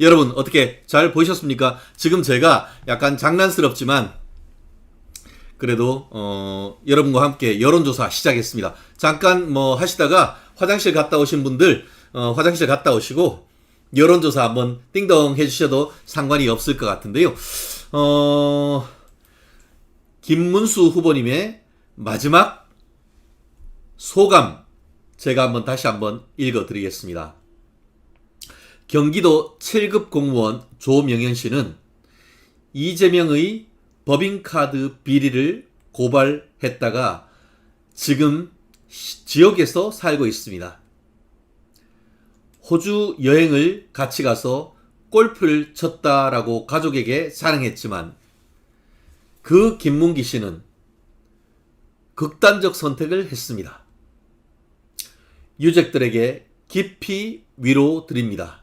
여러분 어떻게 잘 보셨습니까? 지금 제가 약간 장난스럽지만 그래도 여러분과 함께 여론조사 시작했습니다. 잠깐 뭐 하시다가 화장실 갔다 오신 분들 화장실 갔다 오시고 여론조사 한번 띵동 해주셔도 상관이 없을 것 같은데요. 김문수 후보님의 마지막 소감 제가 다시 한번 읽어드리겠습니다. 경기도 7급 공무원 조명현 씨는 이재명의 법인카드 비리를 고발했다가 지금 지역에서 살고 있습니다. 호주 여행을 같이 가서 골프를 쳤다라고 가족에게 자랑했지만 그 김문기 씨는 극단적 선택을 했습니다. 유족들에게 깊이 위로드립니다.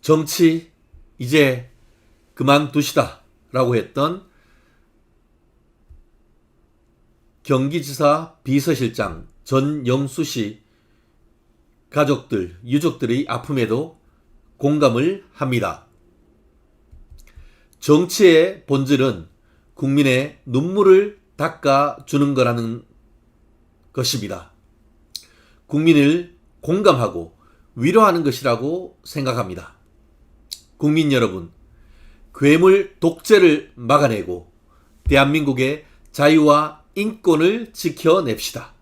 정치 이제 그만두시다 라고 했던 경기지사 비서실장 전영수 씨 가족들, 유족들의 아픔에도 공감을 합니다. 정치의 본질은 국민의 눈물을 닦아주는 거라는 것입니다. 국민을 공감하고 위로하는 것이라고 생각합니다. 국민 여러분, 괴물 독재를 막아내고 대한민국의 자유와 인권을 지켜냅시다.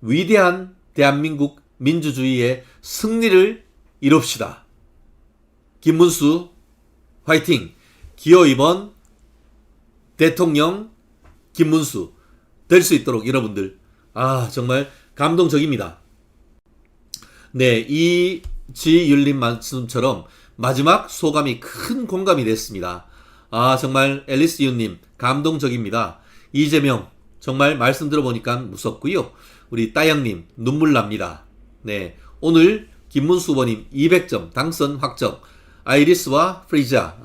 위대한 대한민국 민주주의의 승리를 이룹시다. 김문수 화이팅! 기호 2번 대통령 김문수 될 수 있도록 여러분들 정말 감동적입니다. 네, 이지율님 말씀처럼 마지막 소감이 큰 공감이 됐습니다. 정말 앨리스 이웃님 감동적입니다. 이재명 정말 말씀 들어보니까 무섭고요. 우리 따영님 눈물 납니다. 네, 오늘 김문수 후보님 200점 당선 확정. 아이리스와 프리자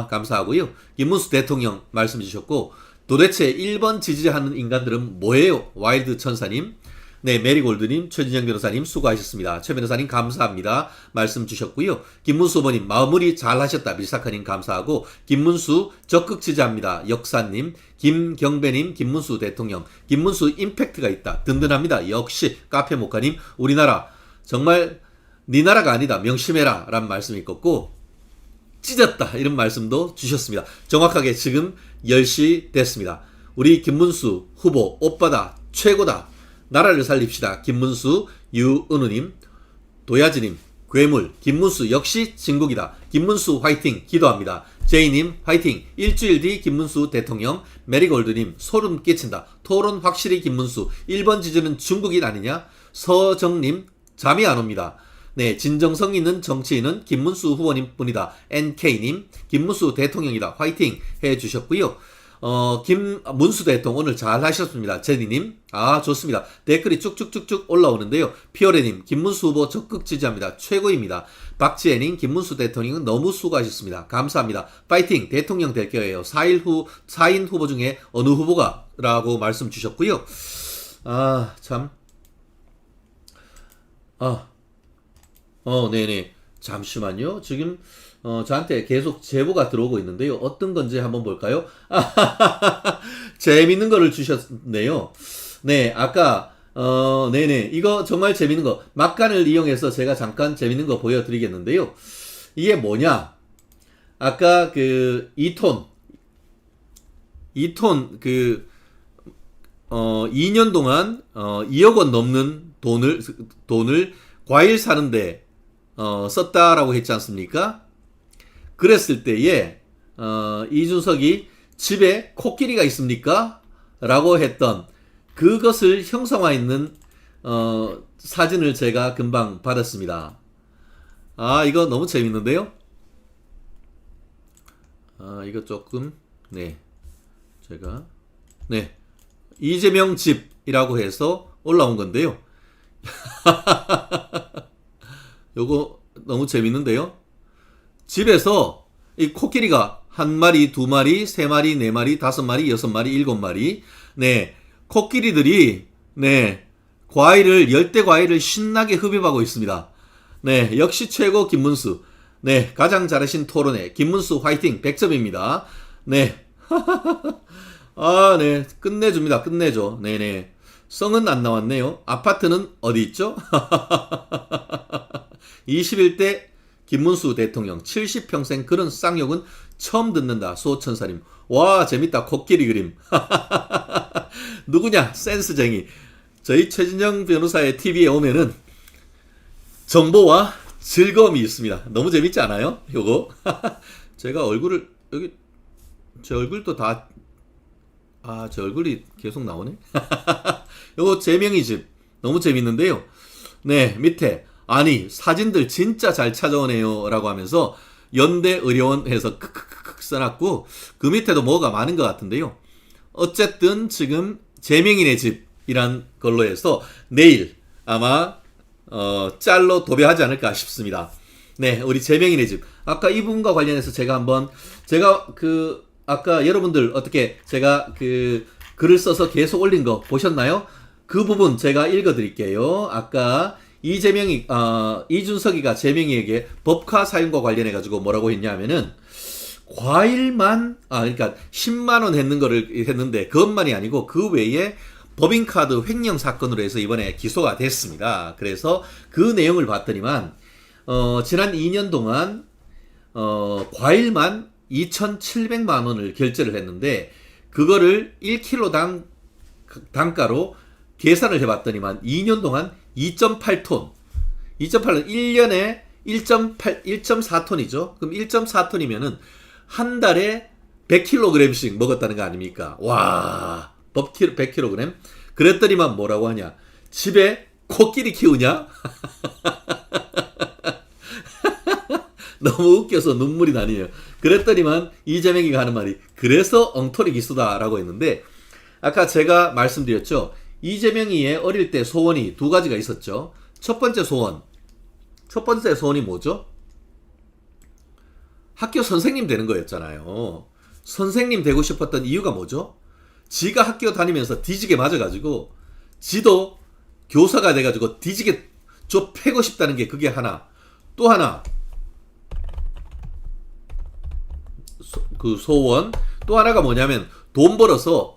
감사하고요. 김문수 대통령 말씀 주셨고 도대체 1번 지지하는 인간들은 뭐예요? 와일드 천사님, 네, 메리골드님, 최진영 변호사님 수고하셨습니다. 최 변호사님 감사합니다. 말씀 주셨고요. 김문수 후보님 마무리 잘하셨다. 밀사카님 감사하고 김문수 적극 지지합니다. 역사님, 김경배님, 김문수 대통령, 김문수 임팩트가 있다. 든든합니다. 역시 카페모카님, 우리나라 정말 네 나라가 아니다. 명심해라 라는 말씀이 있었고 찢었다 이런 말씀도 주셨습니다. 정확하게 지금 10시 됐습니다. 우리 김문수 후보 오빠다 최고다. 나라를 살립시다. 김문수, 유은우님, 도야지님, 괴물, 김문수 역시 진국이다. 김문수 화이팅 기도합니다. 제이님 화이팅. 일주일 뒤 김문수 대통령. 메리골드님 소름 끼친다. 토론 확실히 김문수. 1번 지지는 중국인 아니냐. 서정님 잠이 안 옵니다. 네, 진정성 있는 정치인은 김문수 후보님 뿐이다. NK님, 김문수 대통령이다. 화이팅 해주셨고요. 김문수 대통령 오늘 잘 하셨습니다. 제니님, 좋습니다. 댓글이 쭉쭉쭉쭉 올라오는데요. 피오레님, 김문수 후보 적극 지지합니다. 최고입니다. 박지혜님, 김문수 대통령은 너무 수고하셨습니다. 감사합니다. 파이팅! 대통령 될 거예요. 4인 후보 중에 어느 후보가? 라고 말씀 주셨고요. 참. 네네. 잠시만요. 지금, 저한테 계속 제보가 들어오고 있는데요. 어떤 건지 한번 볼까요? 재밌는 거를 주셨네요. 네, 아까, 네네. 이거 정말 재밌는 거. 막간을 이용해서 제가 잠깐 재밌는 거 보여드리겠는데요. 이게 뭐냐? 아까 2톤, 2년 동안, 2억 원 넘는 돈을 과일 사는데, 썼다라고 했지 않습니까? 그랬을 때에 이준석이 집에 코끼리가 있습니까? 라고 했던 그것을 형상화했는 사진을 제가 금방 받았습니다. 이거 너무 재밌는데요? 이거 조금 제가 이재명 집이라고 해서 올라온 건데요. 요거 너무 재밌는데요. 집에서 이 코끼리가 1마리, 2마리, 3마리, 4마리, 5마리, 6마리, 7마리 코끼리들이 과일을 열대 과일을 신나게 흡입하고 있습니다. 네, 역시 최고 김문수. 네, 가장 잘하신 토론회. 김문수 화이팅 100점입니다. 네. 아, 네. 끝내줍니다. 끝내줘. 네네. 성은 안 나왔네요. 아파트는 어디 있죠? 21대 김문수 대통령 70평생 그런 쌍욕은 처음 듣는다. 수호천사님. 와, 재밌다. 코끼리 그림. 누구냐? 센스쟁이. 저희 최진영 변호사의 TV에 오면은 정보와 즐거움이 있습니다. 너무 재밌지 않아요? 요거. 제가 얼굴을 여기 제 얼굴도 다 제 얼굴이 계속 나오네. 요거 제명이 집 너무 재밌는데요. 네, 밑에 아니 사진들 진짜 잘 찾아오네요 라고 하면서 연대의료원 해서 크크크크 써놨고 그 밑에도 뭐가 많은 것 같은데요. 어쨌든 지금 제명인의 집이란 걸로 해서 내일 아마 짤로 도배하지 않을까 싶습니다. 네, 우리 제명인의 집. 아까 이 부분과 관련해서 제가 아까 여러분들 어떻게 제가 글을 써서 계속 올린 거 보셨나요? 그 부분 제가 읽어드릴게요. 아까 이준석이가 제명이에게 법카 사용과 관련해가지고 뭐라고 했냐면은 과일만, 그러니까 10만원 했는데 그것만이 아니고 그 외에 법인카드 횡령 사건으로 해서 이번에 기소가 됐습니다. 그래서 그 내용을 봤더니만, 지난 2년 동안, 과일만 2,700만 원을 결제를 했는데, 그거를 1kg 단가로 계산을 해봤더니만, 2년 동안 2.8톤, 1년에 1.4톤이죠. 그럼 1.4톤이면은, 한 달에 100kg씩 먹었다는 거 아닙니까? 와, 100kg. 그랬더니만 뭐라고 하냐? 집에 코끼리 키우냐? 너무 웃겨서 눈물이 나네요. 그랬더니만 이재명이가 하는 말이 그래서 엉터리 기수다라고 했는데 아까 제가 말씀드렸죠. 이재명이의 어릴 때 소원이 두 가지가 있었죠. 첫 번째 소원이 뭐죠? 학교 선생님 되는 거였잖아요. 선생님 되고 싶었던 이유가 뭐죠? 지가 학교 다니면서 뒤지게 맞아가지고 지도 교사가 돼가지고 뒤지게 패고 싶다는 게 그게 하나. 또 하나 그 소원. 또 하나가 뭐냐면 돈 벌어서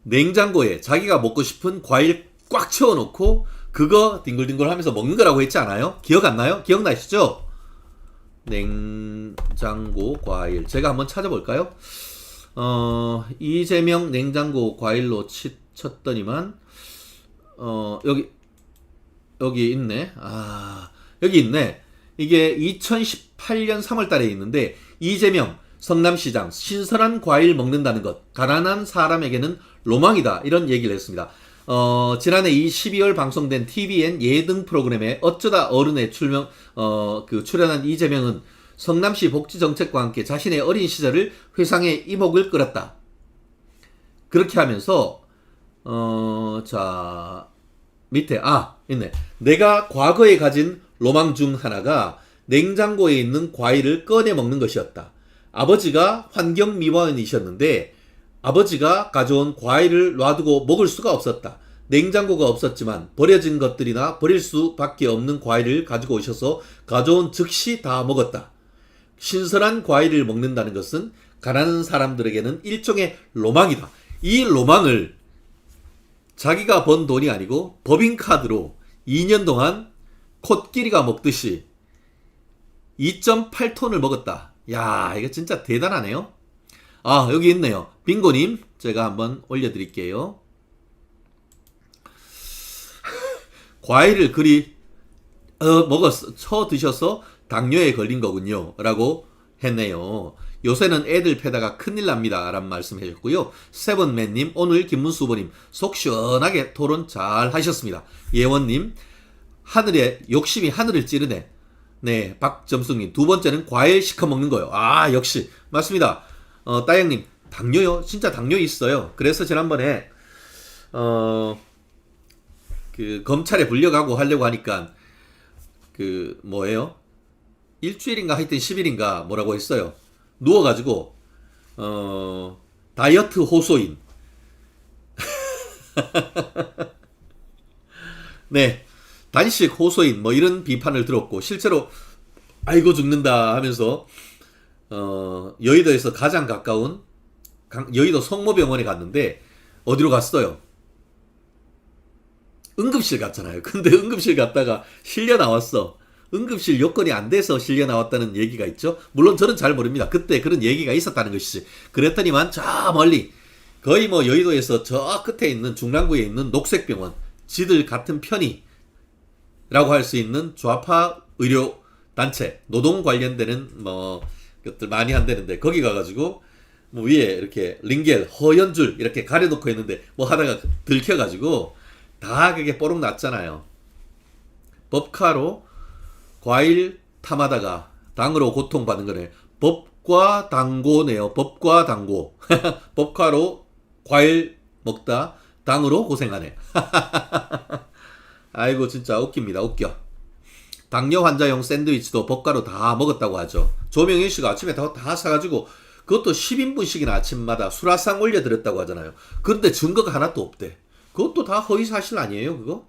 냉장고에 자기가 먹고 싶은 과일 꽉 채워놓고 그거 뒹굴뒹굴 하면서 먹는 거라고 했지 않아요? 기억 안 나요? 기억나시죠? 냉장고 과일 제가 한번 찾아볼까요? 이재명 냉장고 과일로 쳤더니만 여기 있네. 여기 있네. 이게 2018년 3월 달에 있는데 이재명 성남시장 신선한 과일 먹는다는 것 가난한 사람에게는 로망이다 이런 얘기를 했습니다. 지난해 12월 방송된 TVN 예능 프로그램에 어쩌다 어른에 출연한 이재명은 성남시 복지정책과 함께 자신의 어린 시절을 회상해 이목을 끌었다. 그렇게 하면서 밑에 있네. 내가 과거에 가진 로망 중 하나가 냉장고에 있는 과일을 꺼내 먹는 것이었다. 아버지가 환경미화원이셨는데 아버지가 가져온 과일을 놔두고 먹을 수가 없었다. 냉장고가 없었지만 버려진 것들이나 버릴 수밖에 없는 과일을 가지고 오셔서 가져온 즉시 다 먹었다. 신선한 과일을 먹는다는 것은 가난한 사람들에게는 일종의 로망이다. 이 로망을 자기가 번 돈이 아니고 법인카드로 2년 동안 코끼리가 먹듯이 2.8톤을 먹었다. 야, 이거 진짜 대단하네요. 여기 있네요. 빙고님, 제가 한번 올려드릴게요. 과일을 그리 드셔서 당뇨에 걸린 거군요. 라고 했네요. 요새는 애들 패다가 큰일 납니다. 라는 말씀 해주셨고요. 세븐맨님, 오늘 김문수 후보님, 속 시원하게 토론 잘 하셨습니다. 예원님, 욕심이 하늘을 찌르네. 네, 박점숙님, 두 번째는 과일 시커 먹는 거요. 역시. 맞습니다. 따영님, 당뇨요? 진짜 당뇨 있어요. 그래서 지난번에, 검찰에 불려가고 하려고 하니까, 일주일인가 하여튼 10일인가 뭐라고 했어요. 누워가지고, 다이어트 호소인. 네. 단식 호소인 뭐 이런 비판을 들었고 실제로 아이고 죽는다 하면서 여의도에서 가장 가까운 여의도 성모병원에 갔는데 어디로 갔어요? 응급실 갔잖아요. 근데 응급실 갔다가 실려 나왔어. 응급실 여건이 안 돼서 실려 나왔다는 얘기가 있죠. 물론 저는 잘 모릅니다. 그때 그런 얘기가 있었다는 것이지. 그랬더니만 저 멀리 거의 뭐 여의도에서 저 끝에 있는 중랑구에 있는 녹색병원, 지들 같은 편의라고 할 수 있는 좌파 의료 단체, 노동 관련되는 뭐 것들 많이 한다는데 거기 가가지고 뭐 위에 이렇게 링겔, 허연줄 이렇게 가려놓고 있는데 뭐 하다가 들켜가지고 다 그게 뽀록 났잖아요. 법카로 과일 탐하다가 당으로 고통받는 거네. 법과 당고네요. 법과 당고. 법카로 과일 먹다 당으로 고생하네. 아이고 진짜 웃깁니다. 웃겨. 당뇨 환자용 샌드위치도 법가로 다 먹었다고 하죠. 조명일 씨가 아침에 다 사가지고 그것도 10인분씩이나 아침마다 수라상 올려드렸다고 하잖아요. 그런데 증거가 하나도 없대. 그것도 다 허위사실 아니에요 그거?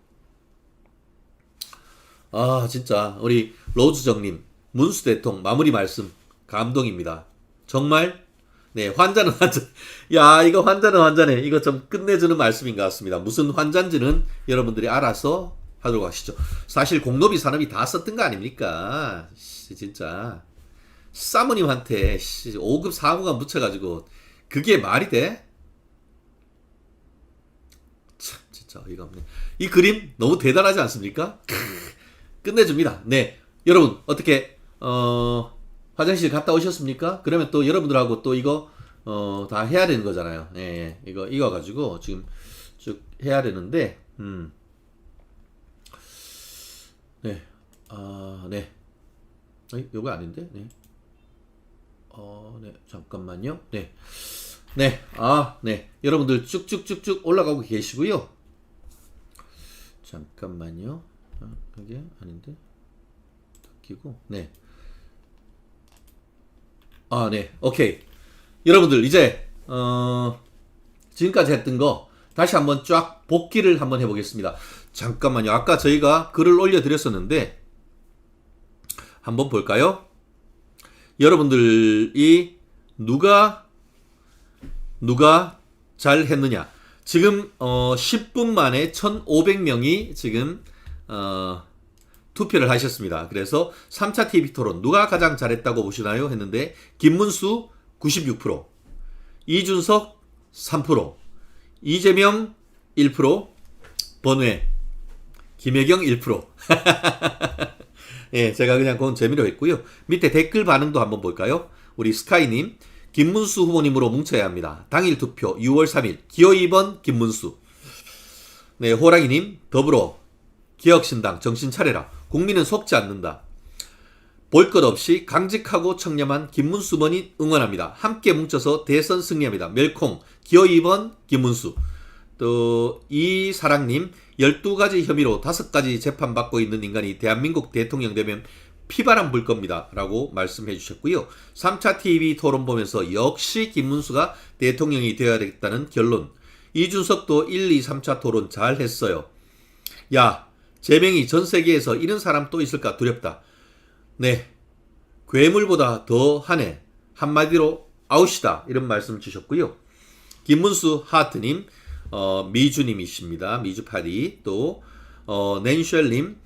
아 진짜 우리 로즈정님 문수 대통 마무리 말씀 감동입니다. 정말 네 환자는 환자. 야 이거 환자는 환자네. 이거 좀 끝내주는 말씀인 것 같습니다. 무슨 환자인지는 여러분들이 알아서 하도록 하시죠. 사실 공노비 산업이 다 썼던 거 아닙니까? 진짜 사모님한테 5급 사무관 붙여가지고 그게 말이 돼? 참 진짜 어이가 없네. 이 그림 너무 대단하지 않습니까? 끝내줍니다. 네 여러분 어떻게 화장실 갔다 오셨습니까? 그러면 또 여러분들하고 또 이거 다 해야 되는 거잖아요. 네, 이거 가지고 지금 쭉 해야 되는데 네. 네. 요거 아닌데? 네. 네. 잠깐만요. 네. 네. 네. 여러분들 쭉쭉쭉쭉 올라가고 계시고요. 잠깐만요. 이게 아닌데? 끼고. 네. 네. 오케이. 여러분들 이제 지금까지 했던 거 다시 한번 쫙 복기를 한번 해보겠습니다. 잠깐만요. 아까 저희가 글을 올려드렸었는데 한번 볼까요? 여러분들이 누가 잘 했느냐. 지금 10분 만에 1,500명이 지금 투표를 하셨습니다. 그래서 3차 TV 토론 누가 가장 잘했다고 보시나요? 했는데 김문수 96%, 이준석 3%, 이재명 1%, 번외 김혜경 1%. 예, 제가 그냥 그건 재미로 했고요. 밑에 댓글 반응도 한번 볼까요? 우리 스카이님, 김문수 후보님으로 뭉쳐야 합니다. 당일 투표 6월 3일 기호 2번 김문수. 네, 호랑이님, 더불어 기억신당 정신 차려라. 국민은 속지 않는다. 볼 것 없이 강직하고 청렴한 김문수 번이 응원합니다. 함께 뭉쳐서 대선 승리합니다. 멸콩 기호 2번 김문수. 또 이사랑님 12가지 혐의로 5가지 재판받고 있는 인간이 대한민국 대통령 되면 피바람 불 겁니다 라고 말씀해 주셨고요. 3차 TV 토론 보면서 역시 김문수가 대통령이 되어야 되겠다는 결론. 이준석도 1, 2, 3차 토론 잘 했어요. 야 제명이 전 세계에서 이런 사람 또 있을까 두렵다. 네 괴물보다 더 하네. 한마디로 아웃이다 이런 말씀 주셨고요. 김문수 하트님 미주님이십니다. 미주파리. 또 낸셜님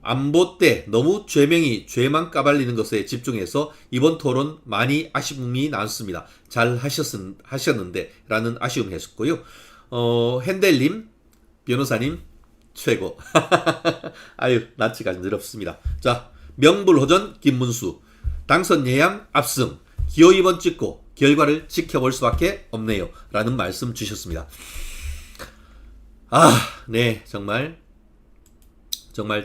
안보 때 너무 죄만 까발리는 것에 집중해서 이번 토론 많이 아쉬움이 남습니다. 잘 하셨는데 라는 아쉬움 했었고요. 핸델님 변호사님 최고. 아유 낯이 간지럽습니다. 자 명불허전 김문수 당선 예양 압승 기호 2번 찍고 결과를 지켜볼 수밖에 없네요 라는 말씀 주셨습니다. 네 정말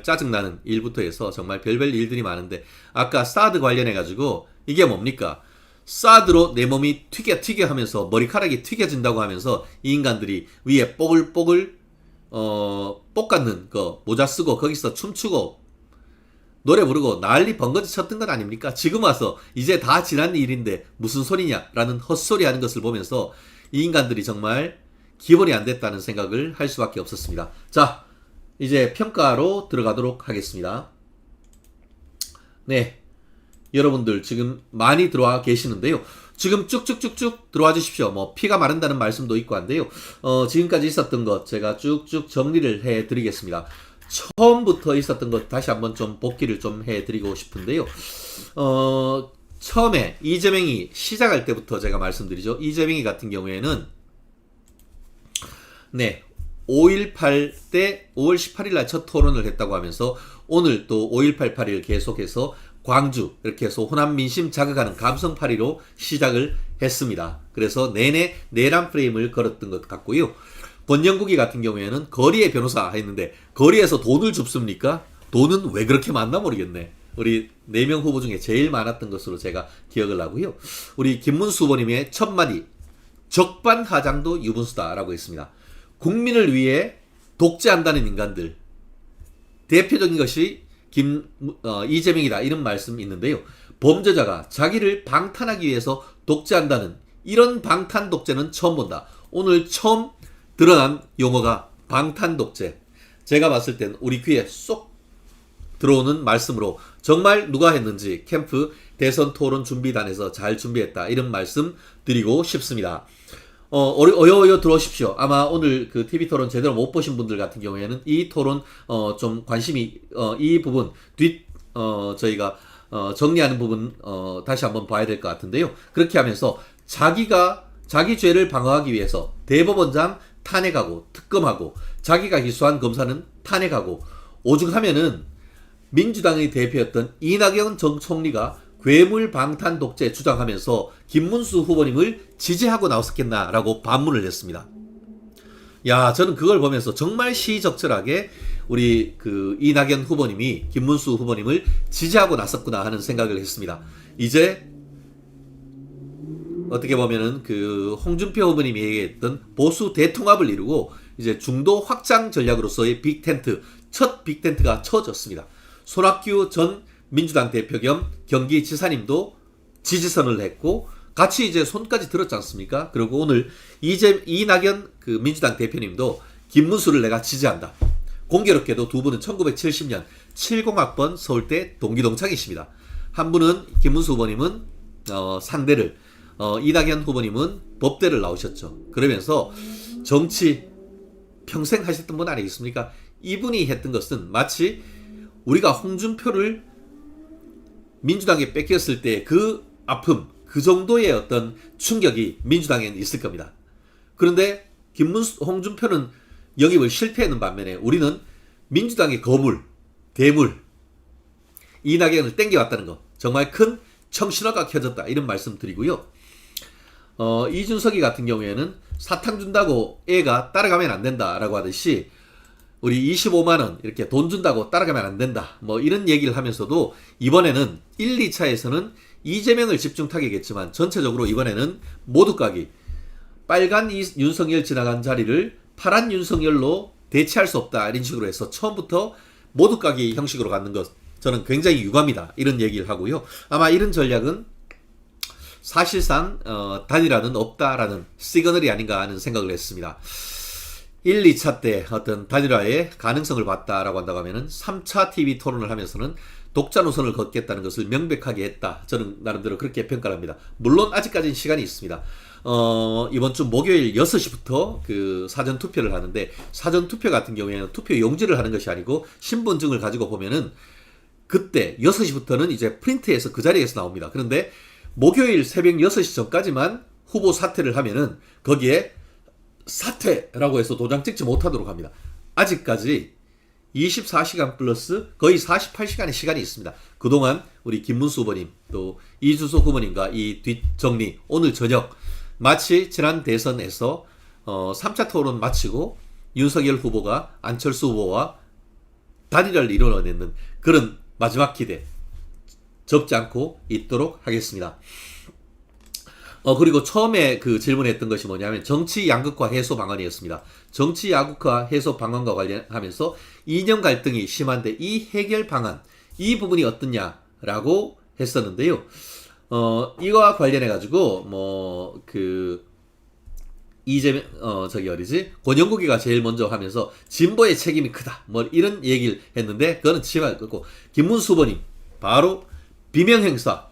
짜증나는 일부터 해서 정말 별별 일들이 많은데 아까 사드 관련해가지고 이게 뭡니까? 사드로 내 몸이 튀겨 하면서 머리카락이 튀겨진다고 하면서 이 인간들이 위에 뽀글뽀글 볶았는 거 모자 쓰고 거기서 춤추고 노래 부르고 난리 번거지 쳤던 것 아닙니까? 지금 와서 이제 다 지난 일인데 무슨 소리냐라는 헛소리 하는 것을 보면서 이 인간들이 정말 기본이 안 됐다는 생각을 할 수밖에 없었습니다. 자 이제 평가로 들어가도록 하겠습니다. 네. 여러분들 지금 많이 들어와 계시는데요. 지금 쭉쭉쭉쭉 들어와 주십시오. 뭐 피가 마른다는 말씀도 있고 한데요. 지금까지 있었던 것 제가 쭉쭉 정리를 해 드리겠습니다. 처음부터 있었던 것 다시 한번 좀 복기를 좀 해 드리고 싶은데요. 처음에 이재명이 시작할 때부터 제가 말씀드리죠. 이재명이 같은 경우에는 네. 5.18 때 5월 18일 날 첫 토론을 했다고 하면서 오늘 또 5.18 8일 계속해서 광주 이렇게 해서 호남 민심 자극하는 감성 파리로 시작을 했습니다. 그래서 내내 내란 프레임을 걸었던 것 같고요. 권영국이 같은 경우에는 거리의 변호사 했는데 거리에서 돈을 줍습니까? 돈은 왜 그렇게 많나 모르겠네. 우리 4명 후보 중에 제일 많았던 것으로 제가 기억을 하고요. 우리 김문수 후보님의 첫 마디 적반하장도 유분수다라고 했습니다. 국민을 위해 독재한다는 인간들 대표적인 것이 이재명이다 이런 말씀이 있는데요. 범죄자가 자기를 방탄하기 위해서 독재한다는 이런 방탄 독재는 처음 본다. 오늘 처음 드러난 용어가 방탄 독재. 제가 봤을 땐 우리 귀에 쏙 들어오는 말씀으로 정말 누가 했는지 캠프 대선 토론 준비단에서 잘 준비했다 이런 말씀 드리고 싶습니다. 어여 들어오십시오. 아마 오늘 그 TV 토론 제대로 못 보신 분들 같은 경우에는 이 토론 좀 관심이 이 부분 저희가 정리하는 부분 다시 한번 봐야 될 것 같은데요. 그렇게 하면서 자기 죄를 방어하기 위해서 대법원장 탄핵하고 특검하고 자기가 기소한 검사는 탄핵하고 오죽하면은 민주당의 대표였던 이낙연 전 총리가 괴물 방탄 독재 주장하면서 김문수 후보님을 지지하고 나왔었겠나라고 반문을 했습니다. 야, 저는 그걸 보면서 정말 시적절하게 우리 그 이낙연 후보님이 김문수 후보님을 지지하고 나섰구나 하는 생각을 했습니다. 이제 어떻게 보면은 그 홍준표 후보님이 얘기했던 보수 대통합을 이루고 이제 중도 확장 전략으로서의 빅텐트, 첫 빅텐트가 쳐졌습니다. 손학규 전 민주당 대표 겸 경기지사님도 지지선을 했고 같이 이제 손까지 들었지 않습니까? 그리고 오늘 이낙연 그 민주당 대표님도 김문수를 내가 지지한다. 공교롭게도 두 분은 1970년 70학번 서울대 동기동창이십니다. 한 분은 김문수 후보님은 상대를 이낙연 후보님은 법대를 나오셨죠. 그러면서 정치 평생 하셨던 분 아니겠습니까? 이분이 했던 것은 마치 우리가 홍준표를 민주당에 뺏겼을 때 그 아픔, 그 정도의 어떤 충격이 민주당에는 있을 겁니다. 그런데 홍준표는 영입을 실패하는 반면에 우리는 민주당의 거물, 대물, 이낙연을 땡겨왔다는 거 정말 큰 청신호가 켜졌다 이런 말씀 드리고요. 이준석이 같은 경우에는 사탕 준다고 애가 따라가면 안 된다라고 하듯이 우리 25만원 이렇게 돈 준다고 따라가면 안 된다. 뭐 이런 얘기를 하면서도 이번에는 1, 2차에서는 이재명을 집중 타격했지만 전체적으로 이번에는 모두 까기. 빨간 윤석열 지나간 자리를 파란 윤석열로 대체할 수 없다. 이런 식으로 해서 처음부터 모두 까기 형식으로 갖는 것 저는 굉장히 유감이다. 이런 얘기를 하고요. 아마 이런 전략은 사실상 단일화는 없다라는 시그널이 아닌가 하는 생각을 했습니다. 1, 2차 때 어떤 단일화의 가능성을 봤다라고 한다고 하면은 3차 TV 토론을 하면서는 독자 노선을 걷겠다는 것을 명백하게 했다. 저는 나름대로 그렇게 평가를 합니다. 물론 아직까지는 시간이 있습니다. 이번 주 목요일 6시부터 그 사전 투표를 하는데 사전 투표 같은 경우에는 투표 용지를 하는 것이 아니고 신분증을 가지고 보면은 그때 6시부터는 이제 프린트해서 그 자리에서 나옵니다. 그런데 목요일 새벽 6시 전까지만 후보 사퇴를 하면은 거기에 사퇴라고 해서 도장 찍지 못하도록 합니다. 아직까지 24시간 플러스 거의 48시간의 시간이 있습니다. 그동안 우리 김문수 후보님 또 이준석 후보님과 이 뒷정리 오늘 저녁 마치 지난 대선에서 3차 토론 마치고 윤석열 후보가 안철수 후보와 단일화를 이뤄내는 그런 마지막 기대 접지 않고 있도록 하겠습니다. 그리고 처음에 그 질문했던 것이 뭐냐면 정치 양극화 해소 방안이었습니다. 정치 양극화 해소 방안과 관련하면서 이념 갈등이 심한데 이 해결 방안, 이 부분이 어떻냐라고 했었는데요. 이거와 관련해가지고, 저기 어디지? 권영국이가 제일 먼저 하면서 진보의 책임이 크다. 뭐 이런 얘기를 했는데 그거는 치말 끄고 김문수 후보님 바로 비명 행사.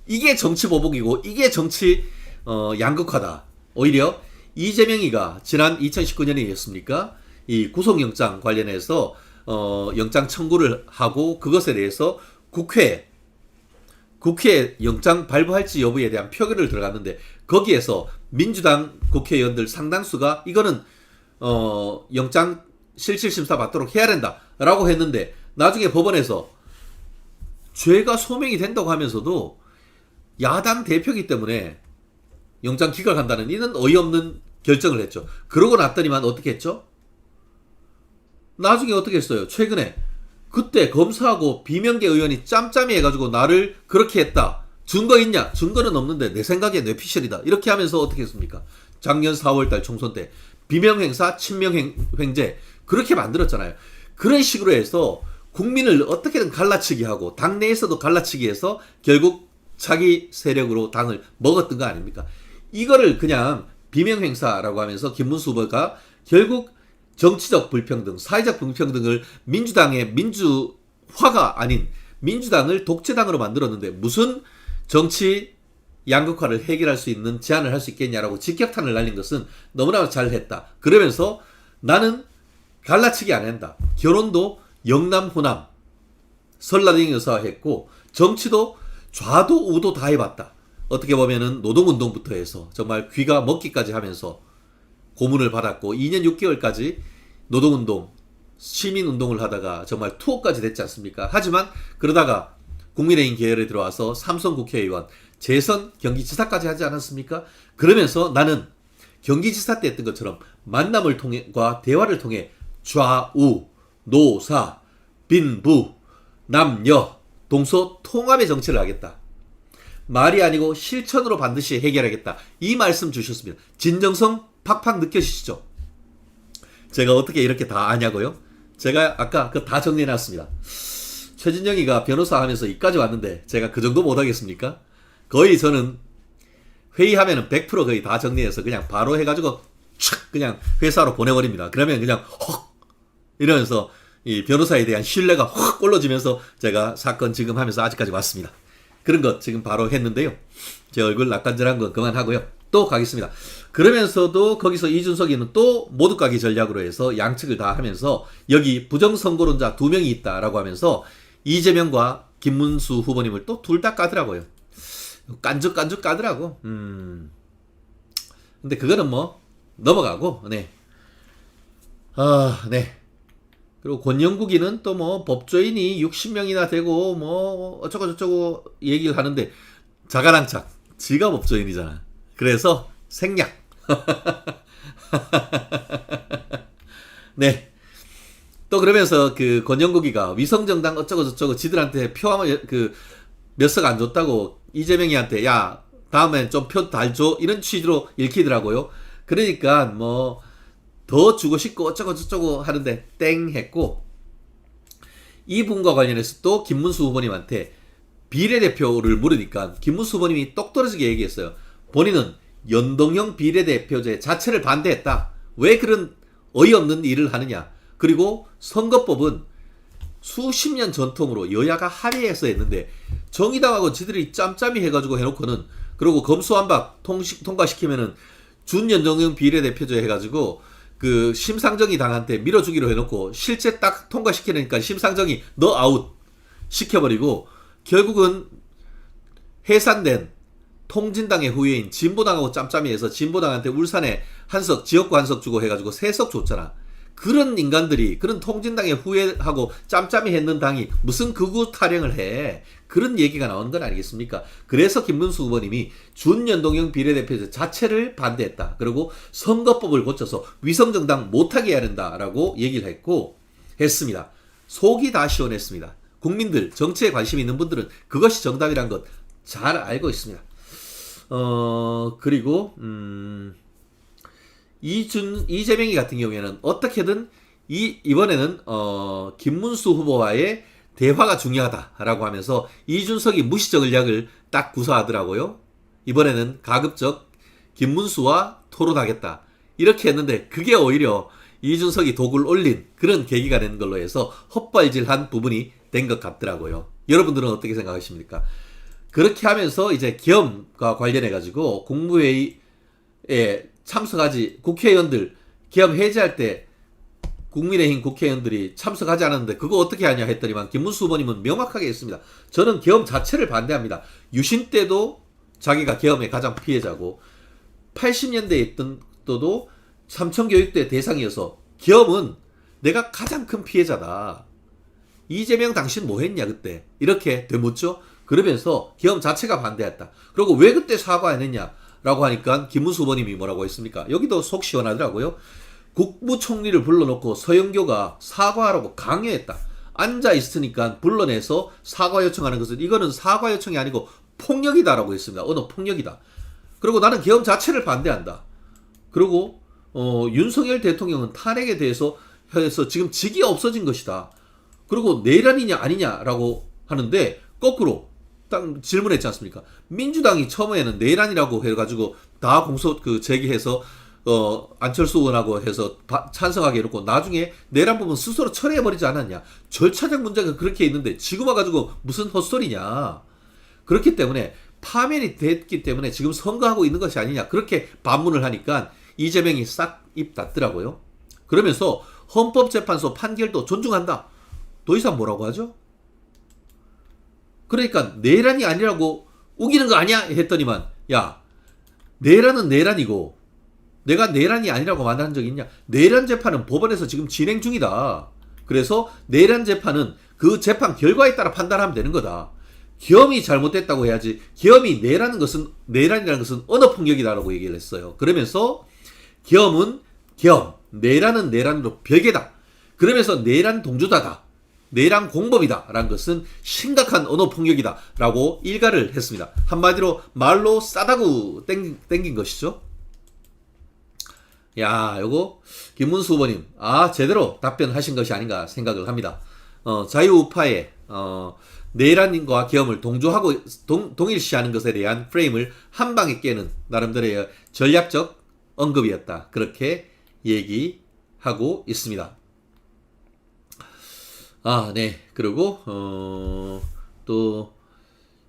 이게 정치 보복이고 이게 정치 양극화다. 오히려 이재명이가 지난 2019년이었습니까? 이 구속영장 관련해서 영장 청구를 하고 그것에 대해서 국회에 영장 발부할지 여부에 대한 표결을 들어갔는데 거기에서 민주당 국회의원들 상당수가 이거는 영장 실질심사 받도록 해야 된다라고 했는데 나중에 법원에서 죄가 소명이 된다고 하면서도 야당 대표이기 때문에 영장 기각한다는 이는 어이없는 결정을 했죠. 그러고 났더니만 어떻게 했죠? 나중에 어떻게 했어요? 최근에 그때 검사하고 비명계 의원이 짬짬이 해가지고 나를 그렇게 했다. 증거 있냐? 증거는 없는데 내 생각에 뇌피셜이다. 이렇게 하면서 어떻게 했습니까? 작년 4월달 총선 때 비명행사, 친명횡재 그렇게 만들었잖아요. 그런 식으로 해서 국민을 어떻게든 갈라치기 하고 당내에서도 갈라치기 해서 결국 자기 세력으로 당을 먹었던 거 아닙니까? 이거를 그냥 비명행사라고 하면서 김문수 후보가 결국 정치적 불평등, 사회적 불평등을 민주당의 민주화가 아닌 민주당을 독재당으로 만들었는데 무슨 정치 양극화를 해결할 수 있는 제안을 할 수 있겠냐라고 직격탄을 날린 것은 너무나 잘했다. 그러면서 나는 갈라치기 안 한다. 결혼도 영남 호남 설날행 여사 했고 정치도 좌도 우도 다 해봤다. 어떻게 보면은 노동운동부터 해서 정말 귀가 먹기까지 하면서 고문을 받았고 2년 6개월까지 노동운동, 시민운동을 하다가 정말 투어까지 됐지 않습니까? 하지만 그러다가 국민의힘 계열에 들어와서 삼선 국회의원, 재선 경기지사까지 하지 않았습니까? 그러면서 나는 경기지사 때 했던 것처럼 만남을 통해과 대화를 통해 좌우, 노사, 빈부, 남녀, 동서 통합의 정치를 하겠다. 말이 아니고 실천으로 반드시 해결하겠다. 이 말씀 주셨습니다. 진정성 팍팍 느껴지시죠? 제가 어떻게 이렇게 다 아냐고요? 제가 아까 그 다 정리해놨습니다. 최진영이가 변호사 하면서 이까지 왔는데 제가 그 정도 못하겠습니까? 거의 저는 회의하면은 100% 거의 다 정리해서 그냥 바로 해가지고 촥 그냥 회사로 보내버립니다. 그러면 그냥 헉 이러면서 이 변호사에 대한 신뢰가 확 올라지면서 제가 사건 지금 하면서 아직까지 왔습니다. 그런 것 지금 바로 했는데요. 제 얼굴 낯간절한 건 그만하고요. 또 가겠습니다. 그러면서도 거기서 이준석이는 또 모두 까기 전략으로 해서 양측을 다 하면서 여기 부정선거론자 2명이 있다라고 하면서 이재명과 김문수 후보님을 또 둘 다 까더라고요. 깐죽깐죽 까더라고. 근데 그거는 뭐 넘어가고 네. 네. 그리고 권영국이는 또 뭐 법조인이 60명이나 되고 뭐 어쩌고 저쩌고 얘기를 하는데 자가랑착 지가 법조인이잖아. 그래서 생략. 네. 또 그러면서 그 권영국이가 위성정당 어쩌고 저쩌고 지들한테 표하면 그 몇 석 안 줬다고 이재명이한테 야 다음엔 좀 표 달줘 이런 취지로 읽히더라고요. 그러니까 뭐 더 주고 싶고 어쩌고 저쩌고 하는데 땡 했고 이분과 관련해서 또 김문수 후보님한테 비례대표를 물으니까 김문수 후보님이 똑 떨어지게 얘기했어요. 본인은 연동형 비례대표제 자체를 반대했다. 왜 그런 어이없는 일을 하느냐. 그리고 선거법은 수십 년 전통으로 여야가 합의해서 했는데 정의당하고 지들이 짬짬이 해가지고 해놓고는 그리고 검수완박 통과시키면은 준연동형 비례대표제 해가지고 그 심상정이 당한테 밀어주기로 해놓고 실제 딱 통과시키니까 심상정이 너 아웃 시켜버리고 결국은 해산된 통진당의 후예인 진보당하고 짬짬이 해서 진보당한테 울산에 한석 지역구 한석 주고 해가지고 3석 줬잖아. 그런 인간들이 그런 통진당의 후예하고 짬짬이 했는 당이 무슨 극우 타령을 해. 그런 얘기가 나오는 건 아니겠습니까? 그래서 김문수 후보님이 준연동형 비례대표 자체를 반대했다. 그리고 선거법을 고쳐서 위성정당 못하게 해야 된다라고 얘기를 했습니다. 속이 다 시원했습니다. 국민들, 정치에 관심 있는 분들은 그것이 정답이란 것 잘 알고 있습니다. 그리고 이재명이 같은 경우에는 어떻게든 이번에는 김문수 후보와의 대화가 중요하다라고 하면서 이준석이 무시 전략을 딱 구사하더라고요. 이번에는 가급적 김문수와 토론하겠다. 이렇게 했는데 그게 오히려 이준석이 독을 올린 그런 계기가 되는 걸로 해서 헛발질한 부분이 된 것 같더라고요. 여러분들은 어떻게 생각하십니까? 그렇게 하면서 이제 계엄과 관련해 가지고 국무회의에 참석하지 국회의원들 계엄 해제할 때 국민의힘 국회의원들이 참석하지 않았는데 그거 어떻게 하냐 했더니만 김문수 후보님은 명확하게 했습니다. 저는 계엄 자체를 반대합니다. 유신 때도 자기가 계엄의 가장 피해자고 80년대에 있던 때도 삼청교육대 대상이어서 계엄은 내가 가장 큰 피해자다. 이재명 당신 뭐 했냐 그때 이렇게 되묻죠. 그러면서 계엄 자체가 반대했다. 그리고 왜 그때 사과 안 했냐라고 하니까 김문수 후보님이 뭐라고 했습니까? 여기도 속 시원하더라고요. 국무총리를 불러놓고 서영교가 사과하라고 강요했다. 앉아 있으니까 불러내서 사과 요청하는 것은 이거는 사과 요청이 아니고 폭력이다라고 했습니다. 언어 폭력이다. 그리고 나는 계엄 자체를 반대한다. 그리고 윤석열 대통령은 탄핵에 대해서 지금 직이 없어진 것이다. 그리고 내란이냐 아니냐라고 하는데 거꾸로 딱 질문했지 않습니까? 민주당이 처음에는 내란이라고 해가지고 다 공소 제기해서 안철수 의원하고 해서 찬성하게 해놓고 나중에 내란 부분 스스로 철회해버리지 않았냐. 절차적 문제가 그렇게 있는데 지금 와가지고 무슨 헛소리냐. 그렇기 때문에 파면이 됐기 때문에 지금 선거하고 있는 것이 아니냐. 그렇게 반문을 하니까 이재명이 싹 입 닫더라고요. 그러면서 헌법재판소 판결도 존중한다. 더 이상 뭐라고 하죠? 그러니까 내란이 아니라고 우기는 거 아니야? 했더니만 야 내란은 내란이고 내가 내란이 아니라고 말한 적이 있냐? 내란 재판은 법원에서 지금 진행 중이다. 그래서 내란 재판은 그 재판 결과에 따라 판단하면 되는 거다. 계엄이 잘못됐다고 해야지 계엄이 내라는 것은 내란이라는 것은 언어 폭력이다라고 얘기를 했어요. 그러면서 계엄은 계엄, 내란은 내란으로 별개다. 그러면서 내란 동조자다. 내란 공범이다 라는 것은 심각한 언어 폭력이다 라고 일가를 했습니다. 한마디로 말로 싸다구 땡긴 것이죠. 야, 요거 김문수 후보님 제대로 답변하신 것이 아닌가 생각을 합니다. 자유우파의 내란과 계엄을 동조하고 동일시하는 것에 대한 프레임을 한 방에 깨는 나름대로의 전략적 언급이었다. 그렇게 얘기하고 있습니다. 네. 그리고 또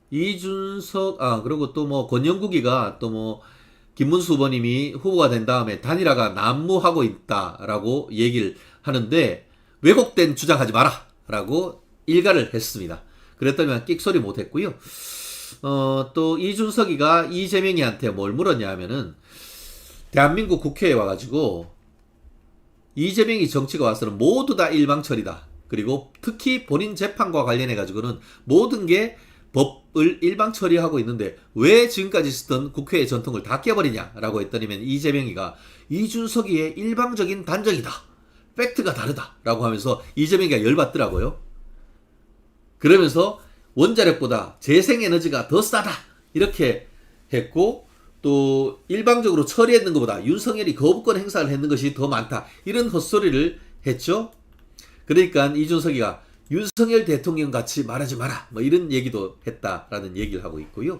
이준석 그리고 또 뭐 권영국이가 또 뭐 김문수 후보님이 후보가 된 다음에 단일화가 난무하고 있다라고 얘기를 하는데 왜곡된 주장하지 마라라고 일가를 했습니다. 그랬더니 끽소리 못했고요. 또 이준석이가 이재명이한테 뭘 물었냐 하면은 대한민국 국회에 와가지고 이재명이 정치가 와서는 모두 다 일방처리다. 그리고 특히 본인 재판과 관련해가지고는 모든 게 법을 일방 처리하고 있는데 왜 지금까지 쓰던 국회의 전통을 다 깨버리냐라고 했더니면 이재명이가 이준석이의 일방적인 단정이다. 팩트가 다르다라고 하면서 이재명이가 열받더라고요. 그러면서 원자력보다 재생에너지가 더 싸다. 이렇게 했고 또 일방적으로 처리했는 것보다 윤석열이 거부권 행사를 했는 것이 더 많다. 이런 헛소리를 했죠. 그러니까 이준석이가 윤석열 대통령 같이 말하지 마라. 뭐 이런 얘기도 했다라는 얘기를 하고 있고요.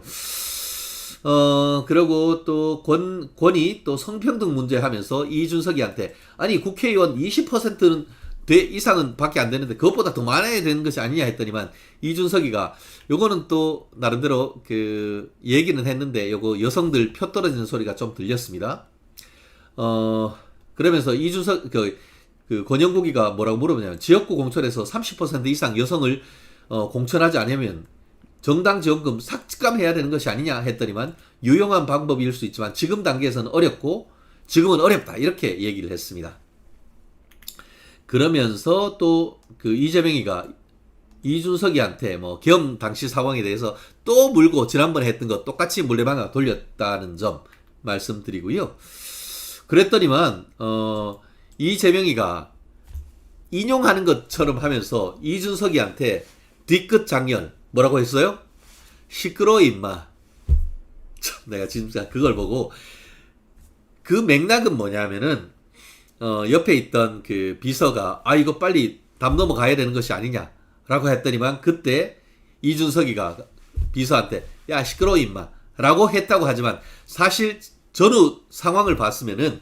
그리고 또 권위 또 성평등 문제 하면서 이준석이한테 아니 국회의원 20%는 이상은 밖에 안 되는데 그것보다 더 많아야 되는 것이 아니냐 했더니만 이준석이가 요거는 또 나름대로 그 얘기는 했는데 요거 여성들 표 떨어지는 소리가 좀 들렸습니다. 그러면서 이준석 그 권영국이가 뭐라고 물어보냐면 지역구 공천에서 30% 이상 여성을 공천하지 않으면 정당 지원금 삭감해야 되는 것이 아니냐 했더니만 유용한 방법일 수 있지만 지금 단계에서는 어렵고 지금은 어렵다 이렇게 얘기를 했습니다. 그러면서 또 그 이재명이가 이준석이한테 뭐 계엄 당시 상황에 대해서 또 물고 지난번에 했던 거 똑같이 물레방아 돌렸다는 점 말씀드리고요. 그랬더니만 이재명이가 인용하는 것처럼 하면서 이준석이한테 뒤끝 장렬 뭐라고 했어요? 시끄러워 임마. 참, 내가 진짜 그걸 보고 그 맥락은 뭐냐면은 옆에 있던 그 비서가 이거 빨리 담 넘어가야 되는 것이 아니냐라고 했더니만 그때 이준석이가 비서한테 야 시끄러워 임마 라고 했다고 하지만 사실 전후 상황을 봤으면은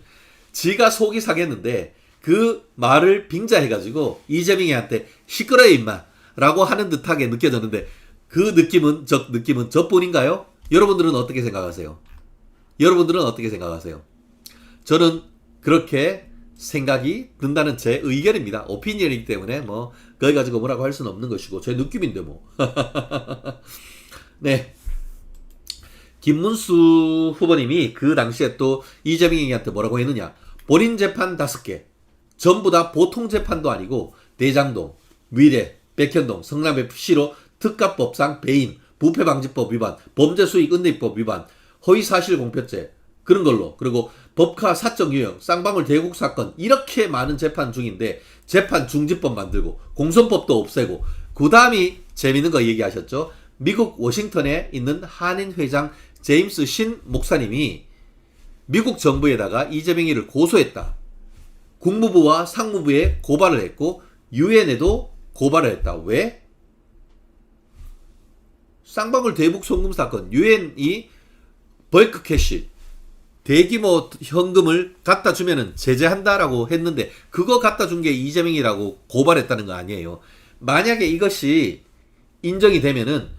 지가 속이 상했는데 그 말을 빙자해가지고 이재명이한테 시끄러워 임마 라고 하는 듯하게 느껴졌는데 그 느낌은 저뿐인가요? 여러분들은 어떻게 생각하세요? 여러분들은 어떻게 생각하세요? 저는 그렇게 생각이 든다는 제 의견입니다. 오피니언이기 때문에 뭐 그걸 가지고 뭐라고 할 수는 없는 것이고 제 느낌인데 뭐. 네. 김문수 후보님이 그 당시에 또 이재명이한테 뭐라고 했느냐. 본인 재판 5개. 전부 다 보통 재판도 아니고 대장동, 위례, 백현동, 성남 FC로 특가법상 배임, 부패방지법 위반, 범죄수익은닉법 위반, 허위사실공표죄 그런 걸로 그리고 법카 사적유형, 쌍방울 대국 사건 이렇게 많은 재판 중인데 재판 중지법 만들고 공선법도 없애고 그 다음이 재밌는 거 얘기하셨죠. 미국 워싱턴에 있는 한인 회장 제임스 신 목사님이 미국 정부에다가 이재명이를 고소했다. 국무부와 상무부에 고발을 했고 유엔에도 고발을 했다. 왜? 쌍방울 대북 송금 사건 유엔이 벌크 캐시 대규모 현금을 갖다 주면은 제재한다라고 했는데 그거 갖다 준 게 이재명이라고 고발했다는 거 아니에요. 만약에 이것이 인정이 되면은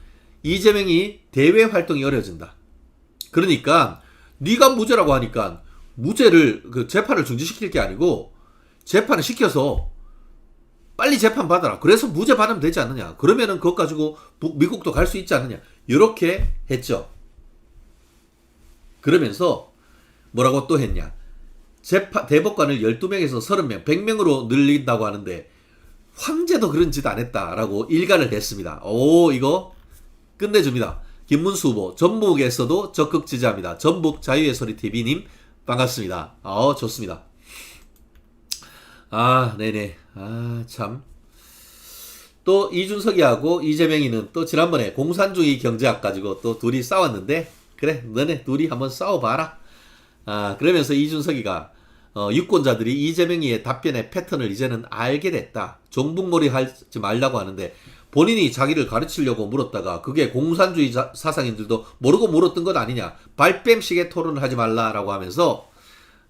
이재명이 대외 활동이 어려워진다. 그러니까 네가 무죄라고 하니까 무죄를 그 재판을 중지시킬 게 아니고 재판을 시켜서 빨리 재판 받아라. 그래서 무죄 받으면 되지 않느냐. 그러면은 그것 가지고 미국도 갈 수 있지 않느냐. 이렇게 했죠. 그러면서 뭐라고 또 했냐. 대법관을 12명에서 30명, 100명으로 늘린다고 하는데 황제도 그런 짓 안 했다라고 일갈을 했습니다. 오, 이거 끝내줍니다. 김문수 후보, 전북에서도 적극 지지합니다. 전북 자유의 소리 TV님 반갑습니다. 좋습니다. 네네. 참. 또 이준석이하고 이재명이는 또 지난번에 공산주의 경제학 가지고 또 둘이 싸웠는데 그래 너네 둘이 한번 싸워봐라. 그러면서 이준석이가 유권자들이 이재명이의 답변의 패턴을 이제는 알게 됐다. 종북몰이 하지 말라고 하는데 본인이 자기를 가르치려고 물었다가 그게 공산주의 사상인들도 모르고 물었던 것 아니냐. 발뺌식의 토론을 하지 말라라고 하면서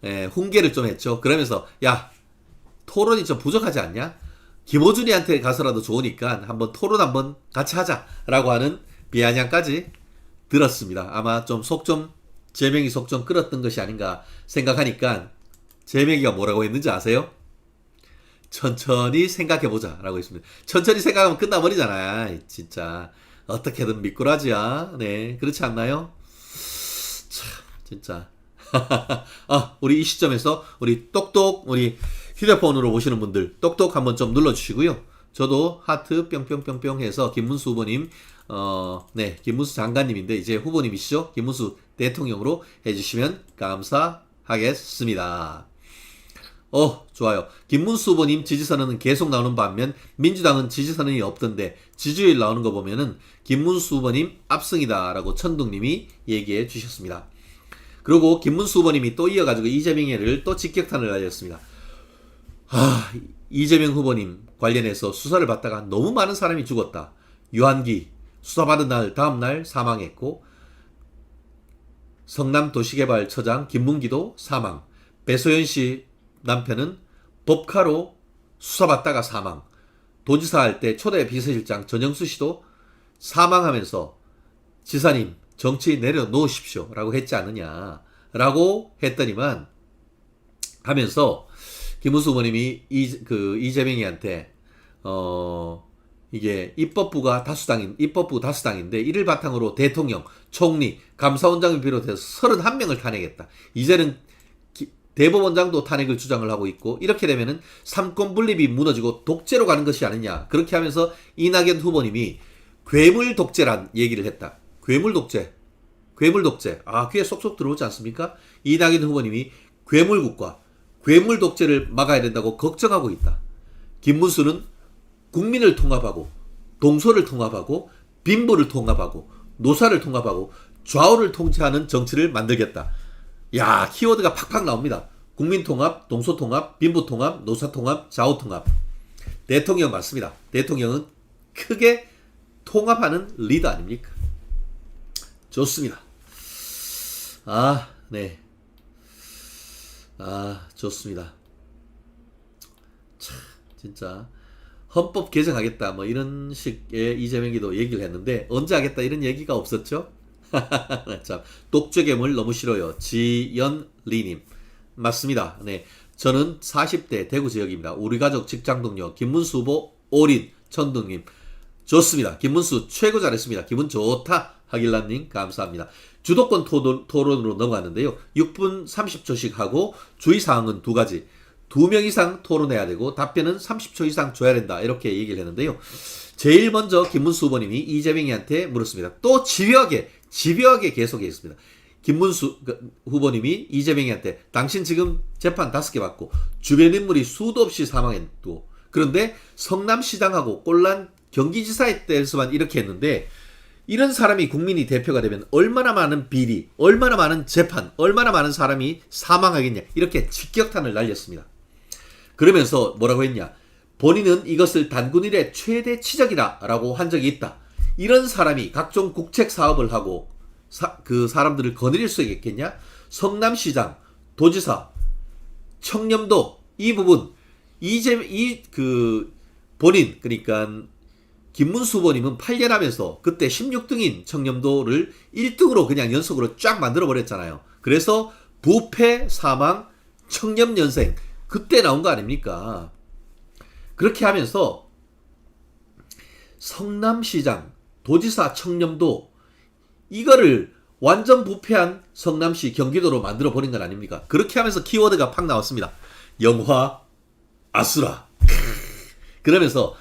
훈계를 좀 했죠. 그러면서 야 토론이 좀 부족하지 않냐? 김호준이한테 가서라도 좋으니까 한번 토론 한번 같이 하자라고 하는 비아냥까지 들었습니다. 아마 좀 재명이 속 좀 끌었던 것이 아닌가 생각하니까 재명이가 뭐라고 했는지 아세요? 천천히 생각해보자 라고 했습니다. 천천히 생각하면 끝나버리잖아. 진짜 어떻게든 미꾸라지야. 네, 그렇지 않나요? 참 진짜 우리 이 시점에서 우리 똑똑 우리 휴대폰으로 보시는 분들 똑똑 한번 좀 눌러주시고요. 저도 하트 뿅뿅뿅뿅 해서 김문수 후보님 네 김문수 장관님인데 이제 후보님이시죠. 김문수 대통령으로 해주시면 감사하겠습니다. 좋아요. 김문수 후보님 지지선언은 계속 나오는 반면 민주당은 지지선언이 없던데 지지율 나오는 거 보면은 김문수 후보님 압승이다 라고 천둥님이 얘기해 주셨습니다. 그리고 김문수 후보님이 또 이어가지고 이재명을 또 직격탄을 날렸습니다. 이재명 후보님 관련해서 수사를 받다가 너무 많은 사람이 죽었다. 유한기 수사받은 날 다음날 사망했고 성남도시개발처장 김문기도 사망. 배소연 씨 남편은 법카로 수사받다가 사망. 도지사 할 때 초대 비서실장 전영수 씨도 사망하면서 지사님 정치 내려놓으십시오 라고 했지 않느냐 라고 했더니만 하면서 김문수 후보님이 이재명이한테 이게 입법부 다수당인데 이를 바탕으로 대통령, 총리, 감사원장을 비롯해서 31명을 탄핵했다. 이제는 대법원장도 탄핵을 주장을 하고 있고 이렇게 되면은 삼권 분립이 무너지고 독재로 가는 것이 아니냐. 그렇게 하면서 이낙연 후보님이 괴물 독재란 얘기를 했다. 괴물 독재. 귀에 쏙쏙 들어오지 않습니까? 이낙연 후보님이 괴물국가, 괴물 독재를 막아야 된다고 걱정하고 있다. 김문수는 국민을 통합하고 동서를 통합하고 빈부를 통합하고 노사를 통합하고 좌우를 통치하는 정치를 만들겠다. 야, 키워드가 팍팍 나옵니다. 국민통합, 동서통합, 빈부통합, 노사통합, 좌우통합. 대통령 맞습니다. 대통령은 크게 통합하는 리더 아닙니까? 좋습니다. 네. 아, 좋습니다. 참, 진짜. 헌법 개정하겠다, 뭐, 이런 식의 이재명이도 얘기를 했는데, 언제 하겠다, 이런 얘기가 없었죠? 참, 독재괴물 너무 싫어요. 지연리님. 맞습니다. 네. 저는 40대 대구 지역입니다. 우리 가족 직장 동료, 김문수 후보, 올인, 천둥님. 좋습니다. 김문수 최고 잘했습니다. 기분 좋다. 하길란님, 감사합니다. 주도권 토론으로 넘어갔는데요. 6분 30초씩 하고, 주의사항은 두 가지. 2명 이상 토론해야 되고 답변은 30초 이상 줘야 된다. 이렇게 얘기를 했는데요. 제일 먼저 김문수 후보님이 이재명이한테 물었습니다. 또 집요하게 계속 했습니다. 김문수 후보님이 이재명이한테 당신 지금 재판 5개 받고 주변 인물이 수도 없이 사망했고 그런데 성남시장하고 꼴난 경기지사에 대해서만 이렇게 했는데 이런 사람이 국민이 대표가 되면 얼마나 많은 비리, 얼마나 많은 재판, 얼마나 많은 사람이 사망하겠냐 이렇게 직격탄을 날렸습니다. 그러면서 뭐라고 했냐. 본인은 이것을 단군일의 최대 치적이다라고 한 적이 있다. 이런 사람이 각종 국책 사업을 하고 그 사람들을 거느릴 수 있겠냐? 성남시장, 도지사, 청렴도 이 부분 본인 그러니까 김문수 후보님은 8년 하면서 그때 16등인 청렴도를 1등으로 그냥 연속으로 쫙 만들어 버렸잖아요. 그래서 부패, 사망, 청렴연생 그때 나온 거 아닙니까? 그렇게 하면서 성남시장, 도지사, 청렴도 이거를 완전 부패한 성남시, 경기도로 만들어 버린 건 아닙니까? 그렇게 하면서 키워드가 팍 나왔습니다. 영화, 아수라. 그러면서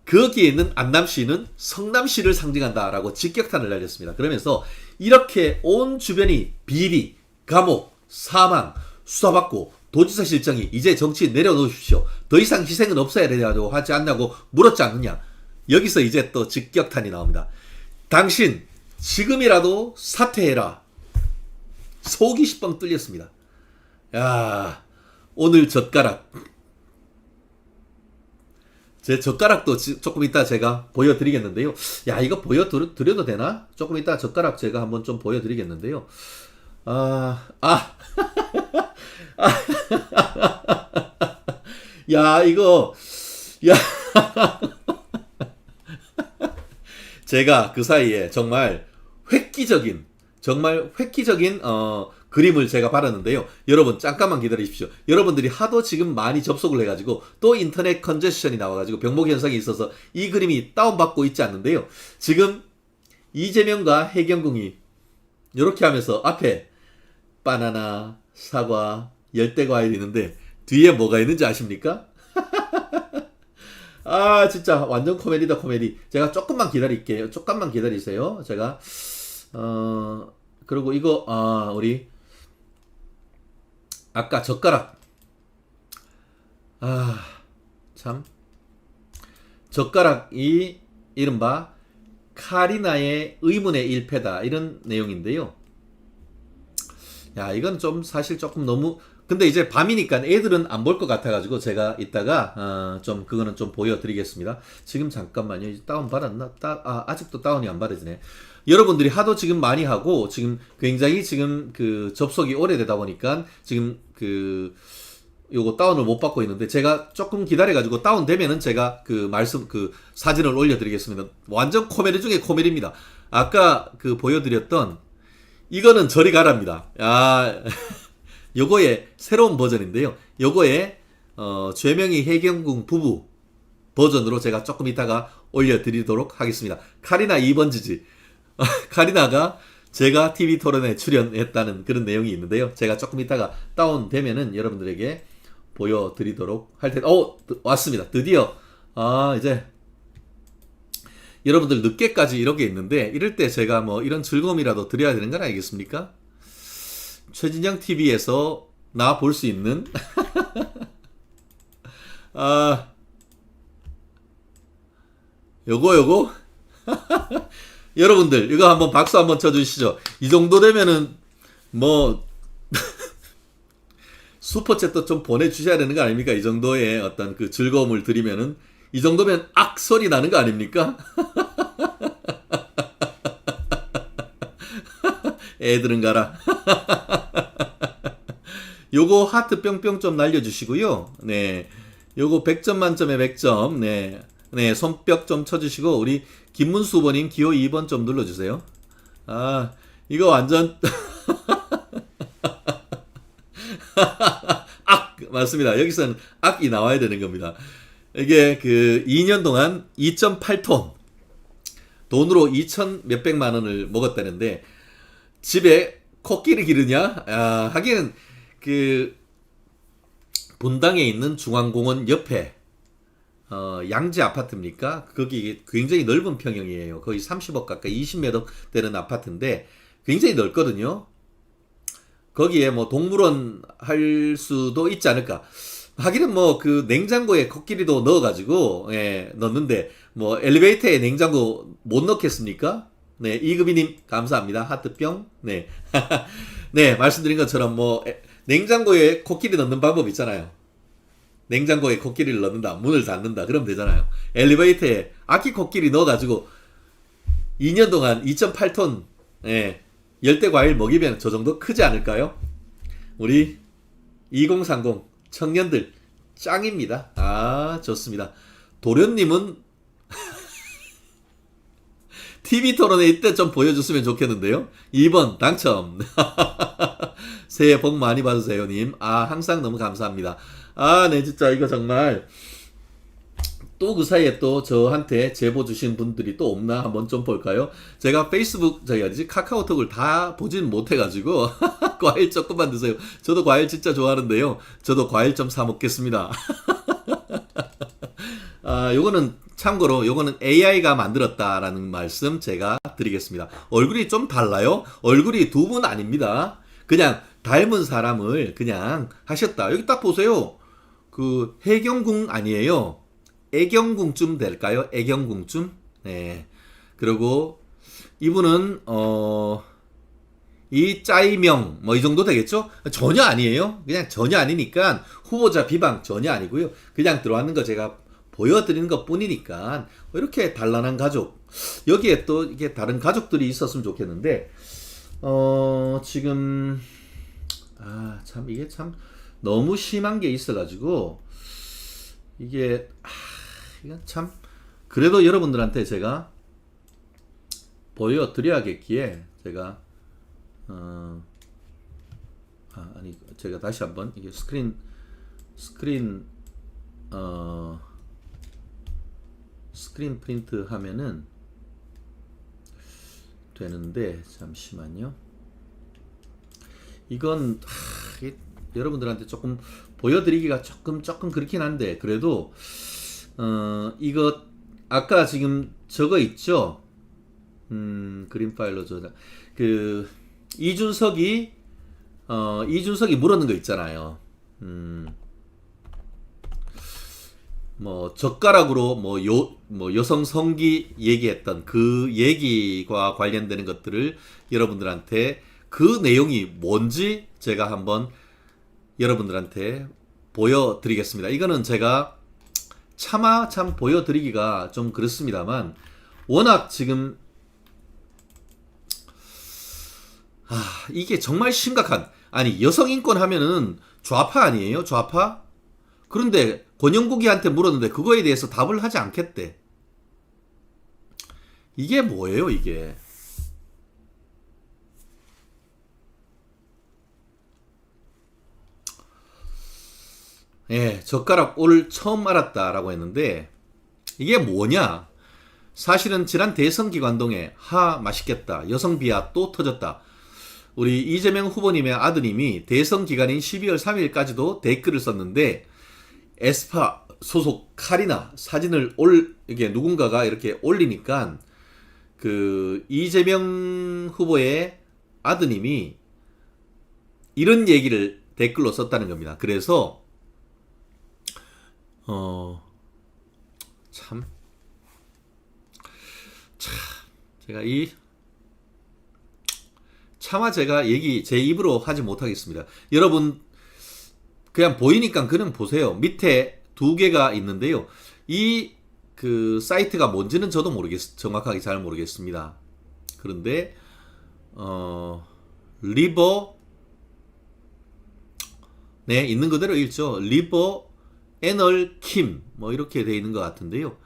거기에 있는 안남시는 성남시를 상징한다라고 직격탄을 날렸습니다. 그러면서 이렇게 온 주변이 비리, 감옥, 사망, 수사받고 도지사 실정이 이제 정치 내려놓으십시오. 더 이상 희생은 없어야 되냐고 하지 않냐고 물었지 않느냐. 여기서 이제 또 직격탄이 나옵니다. 당신 지금이라도 사퇴해라. 속이 시뻥 뚫렸습니다. 야, 오늘 젓가락. 제 젓가락도 조금 이따 제가 보여드리겠는데요. 야, 이거 보여드려도 되나? 조금 이따 젓가락 제가 한번 좀 보여드리겠는데요. 야, 이거, 야. 제가 그 사이에 정말 획기적인 그림을 제가 받았는데요. 여러분 잠깐만 기다리십시오. 여러분들이 하도 지금 많이 접속을 해가지고 또 인터넷 컨제션이 나와가지고 병목 현상이 있어서 이 그림이 다운받고 있지 않는데요. 지금 이재명과 해경궁이 이렇게 하면서 앞에 바나나, 사과, 열대과일이 있는데 뒤에 뭐가 있는지 아십니까? 아, 진짜 완전 코미디다, 코미디. 제가 조금만 기다릴게요. 조금만 기다리세요. 제가 그리고 이거 우리 아까 젓가락. 참. 젓가락이 이른바 카리나의 의문의 일패다. 이런 내용인데요. 야, 이건 좀 사실 조금 너무 근데 이제 밤이니까 애들은 안 볼 것 같아가지고 제가 이따가 좀 그거는 좀 보여드리겠습니다. 지금 잠깐만요. 다운 받았나? 아직도 다운이 안 받아지네. 여러분들이 하도 지금 많이 하고 지금 굉장히 지금 그 접속이 오래되다 보니까 지금 요거 다운을 못 받고 있는데 제가 조금 기다려가지고 다운되면은 제가 그 사진을 올려드리겠습니다. 완전 코미디 중에 코미디입니다. 아까 보여드렸던 이거는 저리 가랍니다. 요거의 새로운 버전인데요. 요거의 죄명이 해경궁 부부 버전으로 제가 조금 이따가 올려드리도록 하겠습니다. 카리나 2번 지지. 카리나가 제가 TV 토론에 출연했다는 그런 내용이 있는데요. 제가 조금 이따가 다운되면은 여러분들에게 보여드리도록 할 텐데, 왔습니다. 드디어, 이제, 여러분들 늦게까지 이렇게 있는데, 이럴 때 제가 뭐 이런 즐거움이라도 드려야 되는 건 아니겠습니까? 최진영 TV에서 나 볼 수 있는, 요거? 여러분들, 이거 한번 박수 한번 쳐주시죠. 이 정도 되면은, 뭐, 슈퍼챗도 좀 보내주셔야 되는 거 아닙니까? 이 정도의 어떤 그 즐거움을 드리면은, 이 정도면 악 소리 나는 거 아닙니까? 애들은 가라. 요거 하트 뿅뿅 좀 날려주시고요. 네. 요거 100점 만점에 100점. 네. 네. 손뼉 좀 쳐주시고, 우리 김문수 후보님 기호 2번 좀 눌러주세요. 아, 이거 완전. 악! 맞습니다. 여기서는 악이 나와야 되는 겁니다. 이게 그 2년 동안 2.8톤. 돈으로 2천 몇백만 원을 먹었다는데, 집에 코끼리 기르냐? 아, 하기에는 그 분당에 있는 중앙공원 옆에 양재 아파트입니까? 거기 굉장히 넓은 평형이에요. 거의 30억 가까이 20몇 억 되는 아파트인데 굉장히 넓거든요. 거기에 뭐 동물원 할 수도 있지 않을까? 하기는 뭐 그 냉장고에 코끼리도 넣어가지고 예, 넣는데 뭐 엘리베이터에 냉장고 못 넣겠습니까? 네, 이금희님 감사합니다. 하트뿅. 네, 네 말씀드린 것처럼 뭐 냉장고에 코끼리 넣는 방법 있잖아요. 냉장고에 코끼리를 넣는다, 문을 닫는다, 그러면 되잖아요. 엘리베이터에 아기 코끼리 넣어가지고 2년 동안 2.8톤 예, 열대 과일 먹이면 저 정도 크지 않을까요? 우리 2030 청년들 짱입니다. 아 좋습니다. 도련님은 TV 토론회 이때 좀 보여줬으면 좋겠는데요. 2번 당첨. 새해 복 많이 받으세요 님. 아 항상 너무 감사합니다. 아 네 진짜 이거 정말 또 그 사이에 또 저한테 제보 주신 분들이 또 없나 한번 좀 볼까요? 제가 페이스북 저기 어디지 카카오톡을 다 보진 못해가지고 과일 조금만 드세요. 저도 과일 진짜 좋아하는데요. 저도 과일 좀 사 먹겠습니다. 아 요거는 참고로 요거는 AI가 만들었다라는 말씀 제가 드리겠습니다. 얼굴이 좀 달라요. 얼굴이 두 분 아닙니다. 그냥 닮은 사람을 그냥 하셨다. 여기 딱 보세요. 그 해경궁 아니에요. 애경궁쯤 될까요? 애경궁쯤? 네. 그리고 이분은 이 짜이명 뭐 이 정도 되겠죠? 전혀 아니에요. 그냥 전혀 아니니까 후보자 비방 전혀 아니고요. 그냥 들어왔는 거 제가 보여드리는 것 뿐이니까 이렇게 단란한 가족 여기에 또 이게 다른 가족들이 있었으면 좋겠는데 지금 참 이게 참 너무 심한 게 있어가지고 이게 이건 참 그래도 여러분들한테 제가 보여드려야겠기에 제가 아니 제가 다시 한번 이게 스크린 프린트 하면은 되는데 잠시만요. 이건 여러분들한테 조금 보여드리기가 조금 그렇긴 한데 그래도 이거 아까 지금 저거 있죠? 그림 파일로 저장 그 이준석이 물었는 거 있잖아요. 뭐 젓가락으로 뭐 여성 성기 얘기했던 그 얘기와 관련되는 것들을 여러분들한테 그 내용이 뭔지 제가 한번 여러분들한테 보여드리겠습니다. 이거는 제가 차마 참 보여드리기가 좀 그렇습니다만 워낙 지금 이게 정말 심각한 아니 여성 인권 하면은 좌파 아니에요? 좌파? 그런데 권영국이한테 물었는데 그거에 대해서 답을 하지 않겠대. 이게 뭐예요 이게? 예, 젓가락 오늘 처음 알았다라고 했는데 이게 뭐냐? 사실은 지난 대선 기관동에 맛있겠다. 여성 비하 또 터졌다. 우리 이재명 후보님의 아드님이 대선 기간인 12월 3일까지도 댓글을 썼는데 에스파 소속 카리나 사진을 이게 누군가가 이렇게 올리니까 그 이재명 후보의 아드님이 이런 얘기를 댓글로 썼다는 겁니다. 그래서 참 제가 차마 제가 제 입으로 하지 못하겠습니다. 여러분 그냥 보이니까 그냥 보세요. 밑에 두 개가 있는데요. 이 그 사이트가 뭔지는 저도 정확하게 잘 모르겠습니다. 그런데 리버 네, 있는 그대로 읽죠. 리버 애널 킴 뭐 이렇게 돼 있는 것 같은데요.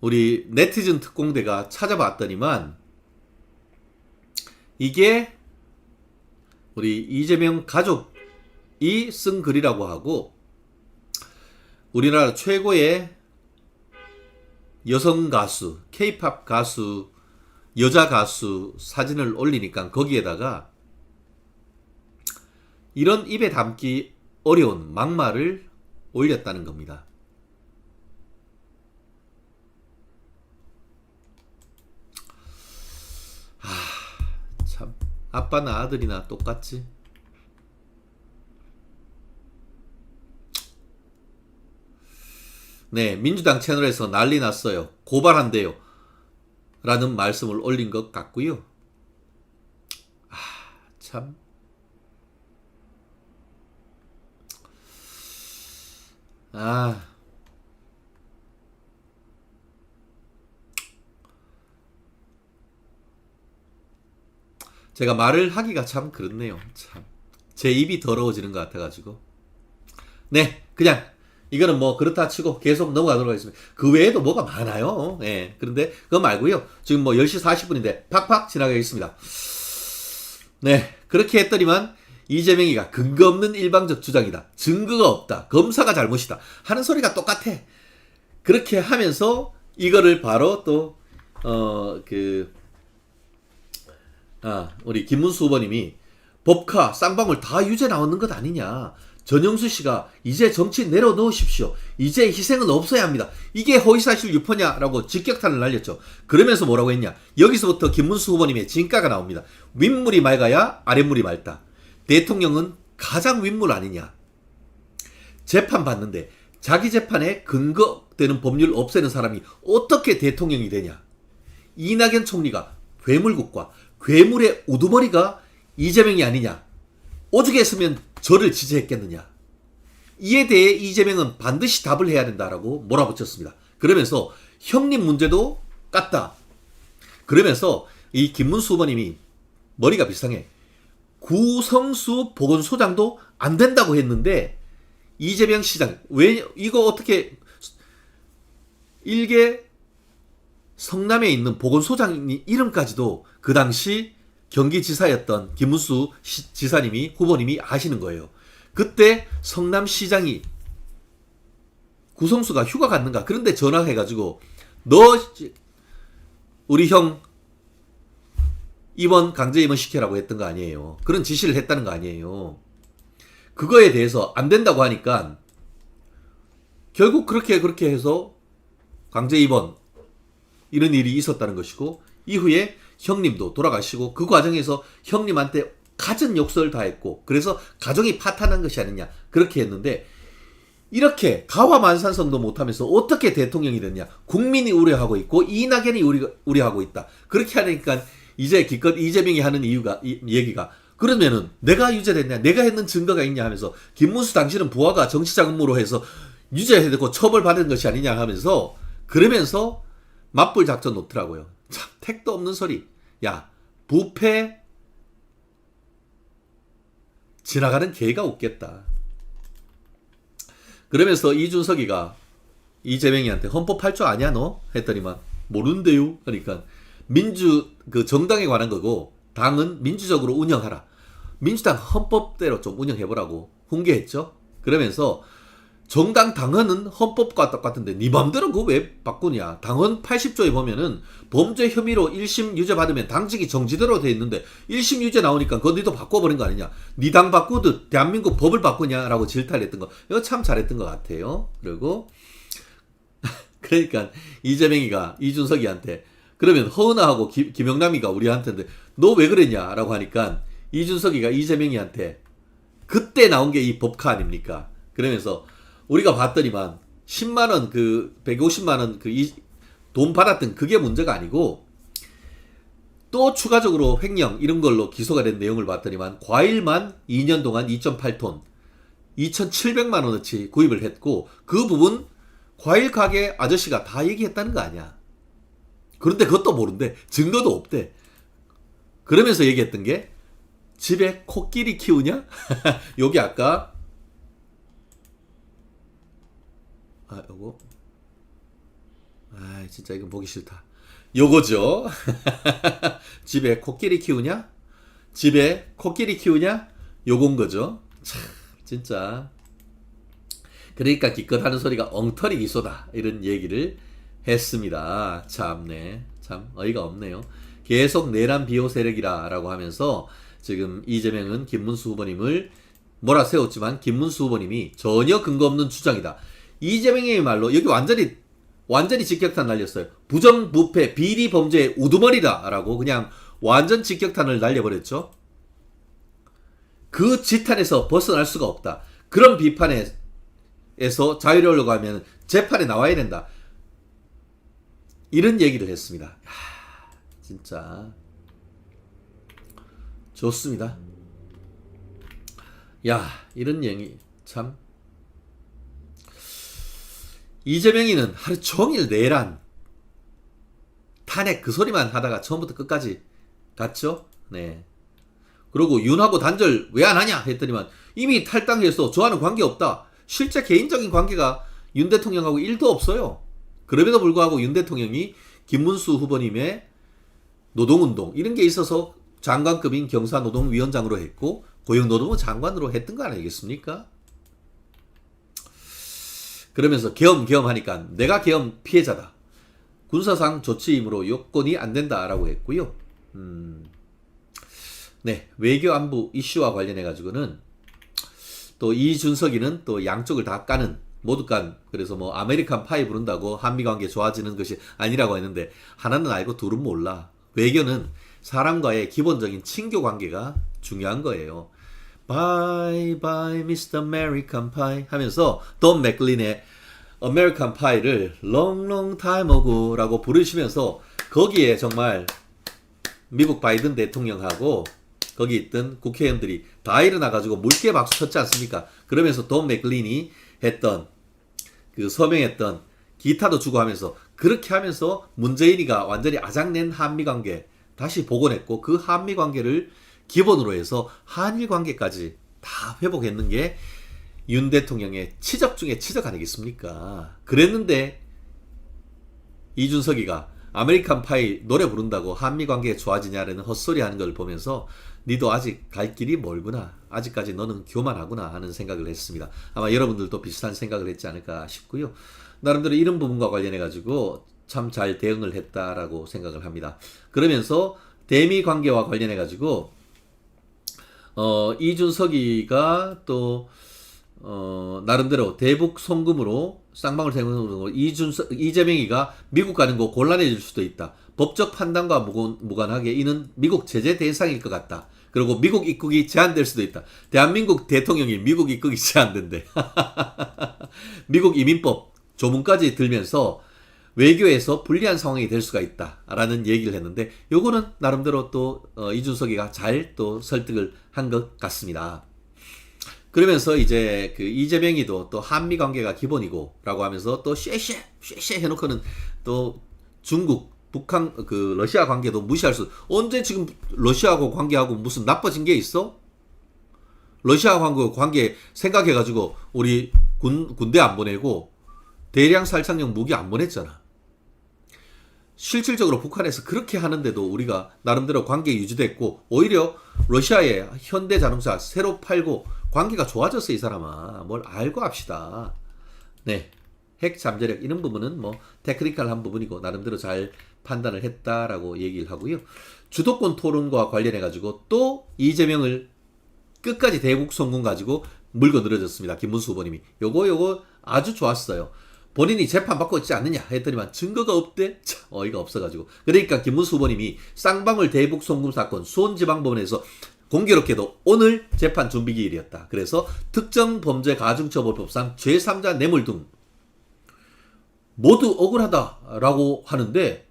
우리 네티즌 특공대가 찾아봤더니만 이게 우리 이재명 가족이 쓴 글이라고 하고 우리나라 최고의 여성 가수, K-팝 가수, 여자 가수 사진을 올리니까 거기에다가 이런 입에 담기 어려운 막말을 올렸다는 겁니다. 참 아빠나 아들이나 똑같지. 네, 민주당 채널에서 난리 났어요. 고발한대요. 라는 말씀을 올린 것 같고요. 참. 제가 말을 하기가 참 그렇네요. 참. 제 입이 더러워지는 것 같아가지고. 네, 그냥 이거는 뭐 그렇다 치고 계속 넘어가도록 하겠습니다. 그 외에도 뭐가 많아요. 네, 그런데 그거 말고요. 지금 뭐 10시 40분인데 팍팍 지나가겠습니다. 네, 그렇게 했더니만 이재명이가 근거 없는 일방적 주장이다. 증거가 없다. 검사가 잘못이다. 하는 소리가 똑같아. 그렇게 하면서 이거를 바로 또 우리 김문수 후보님이 법카 쌍방울 다 유죄 나오는 것 아니냐. 전영수 씨가 이제 정치 내려놓으십시오. 이제 희생은 없어야 합니다. 이게 허위사실 유포냐라고 직격탄을 날렸죠. 그러면서 뭐라고 했냐. 여기서부터 김문수 후보님의 진가가 나옵니다. 윗물이 맑아야 아랫물이 맑다. 대통령은 가장 윗물 아니냐. 재판 받는데 자기 재판에 근거되는 법률 없애는 사람이 어떻게 대통령이 되냐. 이낙연 총리가 괴물국과 괴물의 우두머리가 이재명이 아니냐. 오죽했으면 저를 지지했겠느냐. 이에 대해 이재명은 반드시 답을 해야 된다라고 몰아붙였습니다. 그러면서 형님 문제도 깠다. 그러면서 이 김문수 후보님이 머리가 비상해. 구성수 보건소장도 안 된다고 했는데 이재명 시장 왜 이거 어떻게 일개 성남에 있는 보건소장 이름까지도 그 당시 경기지사였던 김문수 지사님이 후보님이 아시는 거예요. 그때 성남시장이 구성수가 휴가 갔는가 그런데 전화해가지고 너 우리 형 입원 강제 입원 시켜라고 했던 거 아니에요. 그런 지시를 했다는 거 아니에요. 그거에 대해서 안 된다고 하니까 결국 그렇게 해서 강제 입원 이런 일이 있었다는 것이고 이후에 형님도 돌아가시고 그 과정에서 형님한테 갖은 욕설을 다 했고 그래서 가정이 파탄한 것이 아니냐 그렇게 했는데 이렇게 가화만산성도 못하면서 어떻게 대통령이 됐냐. 국민이 우려하고 있고 이낙연이 우려하고 있다. 그렇게 하니까 이제 기껏 이재명이 하는 얘기가 그러면은 내가 유죄됐냐 내가 했는 증거가 있냐 하면서 김문수 당신은 부하가 정치자금으로 해서 유죄되고 처벌받은 것이 아니냐 하면서 그러면서 맞불 작전 놓더라고요. 참 택도 없는 소리. 야 부패 지나가는 개가 웃겠다. 그러면서 이준석이가 이재명이한테 헌법 8조 아냐 너? 했더니만 모른대요. 그러니까 정당에 관한 거고 당은 민주적으로 운영하라. 민주당 헌법대로 좀 운영해보라고 훈계했죠. 그러면서 정당 당헌은 헌법과 똑같은데 네 맘대로 그거 왜 바꾸냐. 당헌 80조에 보면은 범죄 혐의로 1심 유죄 받으면 당직이 정지대로 돼 있는데 1심 유죄 나오니까 그거 니도 바꿔버린 거 아니냐. 네 당 바꾸듯 대한민국 법을 바꾸냐라고 질타를 했던 거. 이거 참 잘했던 것 같아요. 그리고 그러니까 이재명이가 이준석이한테 그러면 허은하하고 김영남이가 우리한테인데 너 왜 그랬냐라고 하니까 이준석이가 이재명이한테 그때 나온 게 이 법카 아닙니까? 그러면서 우리가 봤더니만 10만원 150만원 돈 받았던 그게 문제가 아니고 또 추가적으로 횡령 이런 걸로 기소가 된 내용을 봤더니만 과일만 2년 동안 2.8톤 2,700만원어치 구입을 했고 그 부분 과일 가게 아저씨가 다 얘기했다는 거 아니야. 그런데 그것도 모른대. 증거도 없대. 그러면서 얘기했던 게 집에 코끼리 키우냐? 여기 아까 요거. 진짜 이건 보기 싫다. 요거죠. 집에 코끼리 키우냐? 집에 코끼리 키우냐? 요건 거죠. 참, 진짜. 그러니까 기껏 하는 소리가 엉터리 기소다. 이런 얘기를 했습니다. 참네. 참 어이가 없네요. 계속 내란 비호 세력이라 라고 하면서 지금 이재명은 김문수 후보님을 몰아세웠지만 김문수 후보님이 전혀 근거 없는 주장이다. 이재명의 말로 여기 완전히 직격탄 날렸어요. 부정부패 비리 범죄의 우두머리다 라고 그냥 완전 직격탄을 날려버렸죠. 그 지탄에서 벗어날 수가 없다. 그런 비판에서 자유로우려고 하면 재판에 나와야 된다. 이런 얘기를 했습니다. 진짜 좋습니다. 이런 얘기 참. 이재명이는 하루 종일 내란 탄핵 그 소리만 하다가 처음부터 끝까지 갔죠. 네. 그리고 윤하고 단절 왜 안 하냐 했더니만 이미 탈당해서 저와는 관계없다. 실제 개인적인 관계가 윤 대통령하고 1도 없어요. 그럼에도 불구하고 윤 대통령이 김문수 후보님의 노동운동 이런 게 있어서 장관급인 경사노동위원장으로 했고 고용노동부 장관으로 했던 거 아니겠습니까? 그러면서 계엄 하니까 내가 계엄 피해자다. 군사상 조치이므로 요건이 안 된다라고 했고요. 네, 외교 안보 이슈와 관련해 가지고는 또 이준석이는 또 양쪽을 다 까는 모두 깐 그래서 뭐 아메리칸 파이 부른다고 한미 관계 좋아지는 것이 아니라고 했는데 하나는 알고 둘은 몰라. 외교는 사람과의 기본적인 친교 관계가 중요한 거예요. Bye bye Mr. American Pie 하면서 돈 맥클린의 American Pie를 Long Long Time Ago 라고 부르시면서 거기에 정말 미국 바이든 대통령하고 거기 있던 국회의원들이 다 일어나가지고 물개 박수 쳤지 않습니까? 그러면서 돈 맥클린이 했던 그 서명했던 기타도 주고 하면서 그렇게 하면서 문재인이가 완전히 아작낸 한미관계 다시 복원했고 그 한미관계를 기본으로 해서 한일관계까지 다 회복했는 게 윤 대통령의 치적 중에 치적 아니겠습니까? 그랬는데 이준석이가 아메리칸 파이 노래 부른다고 한미관계 좋아지냐라는 헛소리 하는 걸 보면서 니도 아직 갈 길이 멀구나. 아직까지 너는 교만하구나 하는 생각을 했습니다. 아마 여러분들도 비슷한 생각을 했지 않을까 싶고요. 나름대로 이런 부분과 관련해 가지고 참 잘 대응을 했다라고 생각을 합니다. 그러면서 대미 관계와 관련해 가지고 이준석이가 또 나름대로 대북 송금으로 쌍방울 세우는 이재명이가 미국 가는 거 곤란해질 수도 있다. 법적 판단과 무관하게 이는 미국 제재 대상일 것 같다. 그리고 미국 입국이 제한될 수도 있다. 대한민국 대통령이 미국 입국이 제한된대. 미국 이민법 조문까지 들면서 외교에서 불리한 상황이 될 수가 있다라는 얘기를 했는데 요거는 나름대로 또 이준석이가 잘 또 설득을 한 것 같습니다. 그러면서 이제 그 이재명이도 또 한미 관계가 기본이고라고 하면서 또 쉐쉐 해놓고는 또 중국, 북한, 그 러시아 관계도 무시할 수. 언제 지금 러시아하고 관계하고 무슨 나빠진 게 있어? 러시아하고 관계 생각해가지고 우리 군대 안 보내고 대량 살상용 무기 안 보냈잖아. 실질적으로 북한에서 그렇게 하는데도 우리가 나름대로 관계 유지됐고 오히려 러시아의 현대자동차 새로 팔고 관계가 좋아졌어. 이 사람아 뭘 알고 합시다. 네, 핵 잠재력 이런 부분은 뭐 테크니컬한 부분이고 나름대로 잘 판단을 했다라고 얘기를 하고요. 주도권 토론과 관련해 가지고 또 이재명을 끝까지 대북 송금 가지고 물고 늘어졌습니다. 김문수 후보님이 요거 아주 좋았어요. 본인이 재판받고 있지 않느냐 했더니만 증거가 없대. 참 어이가 없어가지고. 그러니까 김문수 후보님이 쌍방울 대북 송금 사건 수원지방법원에서 공교롭게도 오늘 재판 준비기일이었다. 그래서 특정범죄가중처벌법상 제3자 뇌물 등 모두 억울하다라고 하는데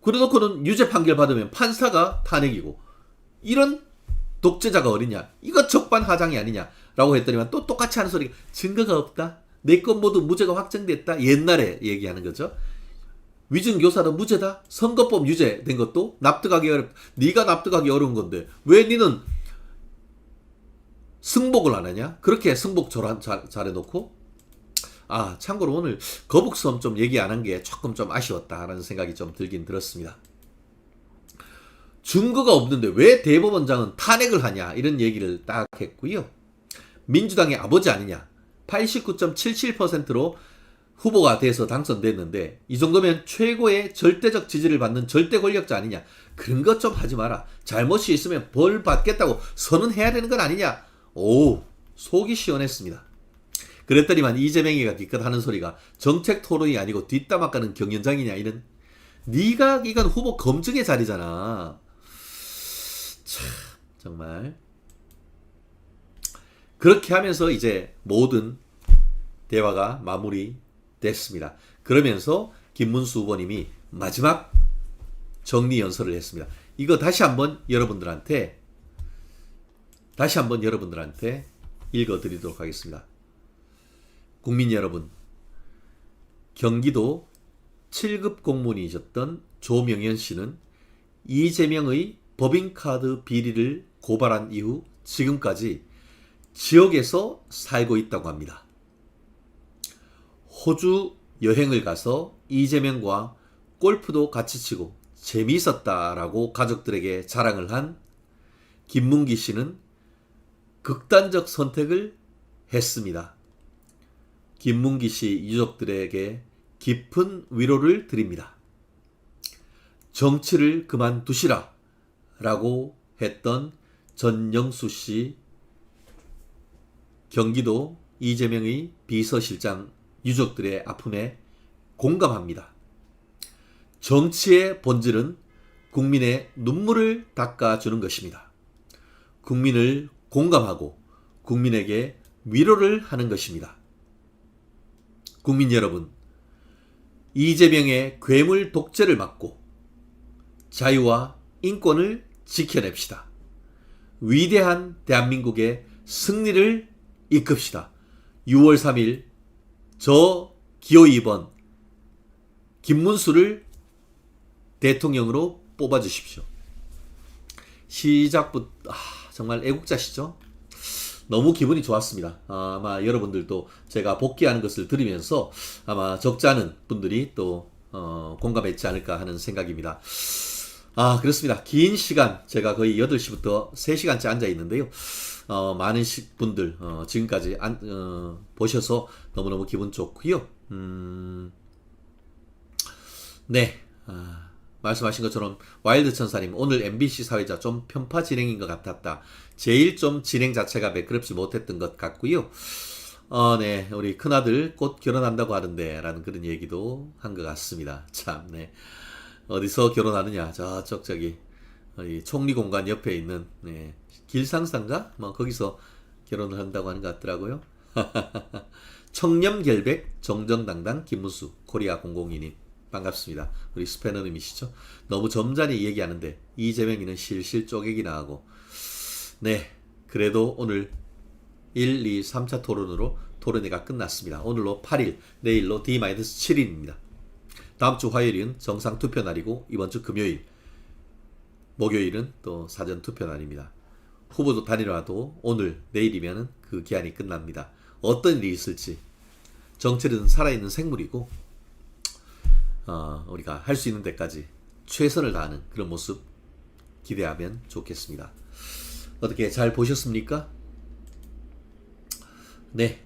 그래놓고는 유죄 판결 받으면 판사가 탄핵이고 이런 독재자가 어디냐. 이거 적반하장이 아니냐라고 했더니만 또 똑같이 하는 소리가 증거가 없다. 내 건 모두 무죄가 확정됐다. 옛날에 얘기하는 거죠. 위증교사도 무죄다. 선거법 유죄된 것도 납득하기 어렵다. 네가 납득하기 어려운 건데 왜 니는 승복을 안 하냐? 그렇게 승복 잘해놓고 참고로 오늘 거북섬 좀 얘기 안 한 게 조금 좀 아쉬웠다라는 생각이 좀 들긴 들었습니다. 증거가 없는데 왜 대법원장은 탄핵을 하냐 이런 얘기를 딱 했고요. 민주당의 아버지 아니냐 89.77%로 후보가 돼서 당선됐는데 이 정도면 최고의 절대적 지지를 받는 절대 권력자 아니냐. 그런 것 좀 하지 마라. 잘못이 있으면 벌 받겠다고 선언해야 되는 건 아니냐. 오, 속이 시원했습니다. 그랬더니만 이재명이가 기껏 하는 소리가 정책 토론이 아니고 뒷담화 까는 경연장이냐 이런. 네가 이건 후보 검증의 자리잖아. 참 정말 그렇게 하면서 이제 모든 대화가 마무리됐습니다. 그러면서 김문수 후보님이 마지막 정리 연설을 했습니다. 이거 다시 한번 여러분들한테 읽어드리도록 하겠습니다. 국민 여러분, 경기도 7급 공무원이셨던 조명현 씨는 이재명의 법인카드 비리를 고발한 이후 지금까지 지역에서 살고 있다고 합니다. 호주 여행을 가서 이재명과 골프도 같이 치고 재미있었다라고 가족들에게 자랑을 한 김문기 씨는 극단적 선택을 했습니다. 김문기 씨 유족들에게 깊은 위로를 드립니다. 정치를 그만두시라 라고 했던 전영수 씨 경기도 이재명의 비서실장 유족들의 아픔에 공감합니다. 정치의 본질은 국민의 눈물을 닦아주는 것입니다. 국민을 공감하고 국민에게 위로를 하는 것입니다. 국민 여러분, 이재명의 괴물 독재를 막고 자유와 인권을 지켜냅시다. 위대한 대한민국의 승리를 이끕시다. 6월 3일 저 기호 2번 김문수를 대통령으로 뽑아주십시오. 시작부터 정말 애국자시죠? 너무 기분이 좋았습니다. 아마 여러분들도 제가 복귀하는 것을 들으면서 아마 적지 않은 분들이 또 공감했지 않을까 하는 생각입니다. 그렇습니다. 긴 시간 제가 거의 8시부터 3시간째 앉아 있는데요. 많은 분들 지금까지 보셔서 너무너무 기분 좋고요. 네. 말씀하신 것처럼 와일드 천사님 오늘 MBC 사회자 좀 편파 진행인 것 같았다. 제일 좀 진행 자체가 매끄럽지 못했던 것 같고요. 네, 우리 큰아들 곧 결혼한다고 하는데 라는 그런 얘기도 한 것 같습니다. 참, 네. 어디서 결혼하느냐. 저쪽 저기 총리공관 옆에 있는 길상사인가? 거기서 결혼을 한다고 하는 것 같더라고요. 청렴결백 정정당당 김문수 코리아 002님 반갑습니다. 우리 스패너님이시죠? 너무 점잖이 얘기하는데 이재명이는 실실 쪼개기나 하고. 네, 그래도 오늘 1, 2, 3차 토론으로 토론회가 끝났습니다. 오늘로 8일, 내일로 D-7일입니다. 다음 주 화요일은 정상 투표 날이고 이번 주 금요일, 목요일은 또 사전 투표 날입니다. 후보도 단일화도 오늘, 내일이면 그 기한이 끝납니다. 어떤 일이 있을지. 정치는 살아있는 생물이고 우리가 할 수 있는 데까지 최선을 다하는 그런 모습 기대하면 좋겠습니다. 어떻게 잘 보셨습니까? 네.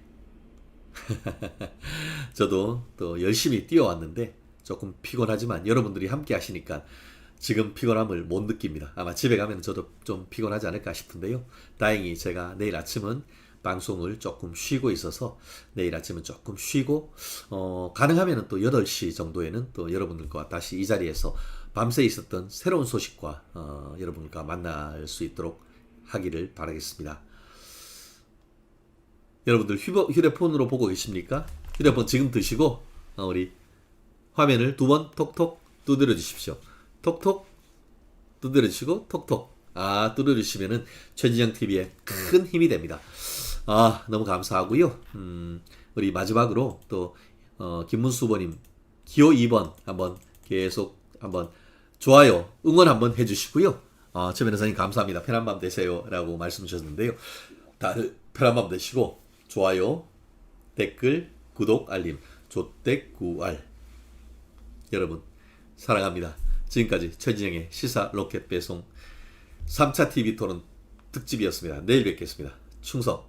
저도 또 열심히 뛰어왔는데 조금 피곤하지만 여러분들이 함께 하시니까 지금 피곤함을 못 느낍니다. 아마 집에 가면 저도 좀 피곤하지 않을까 싶은데요. 다행히 제가 내일 아침은 방송을 조금 쉬고 있어서 내일 아침은 조금 쉬고 가능하면 또 8시 정도에는 또 여러분들과 다시 이 자리에서 밤새 있었던 새로운 소식과 여러분과 만날 수 있도록 하기를 바라겠습니다. 여러분들 휴대폰으로 보고 계십니까? 휴대폰 지금 드시고 우리 화면을 2번 톡톡 두드려 주십시오. 톡톡 두드려 주시고 톡톡 두드려 주시면은 최진영 TV에 큰 힘이 됩니다. 너무 감사하고요. 우리 마지막으로 또 김문수 후보님 기호 2번 한번 계속 한번 좋아요 응원 한번 해주시고요. 최 변호사님 감사합니다. 편한 밤 되세요 라고 말씀 주셨는데요. 다들 편한 밤 되시고 좋아요 댓글 구독, 알림, 조댓구알. 여러분 사랑합니다. 지금까지 최진영의 시사 로켓 배송 3차 TV 토론 특집이었습니다. 내일 뵙겠습니다. 충성.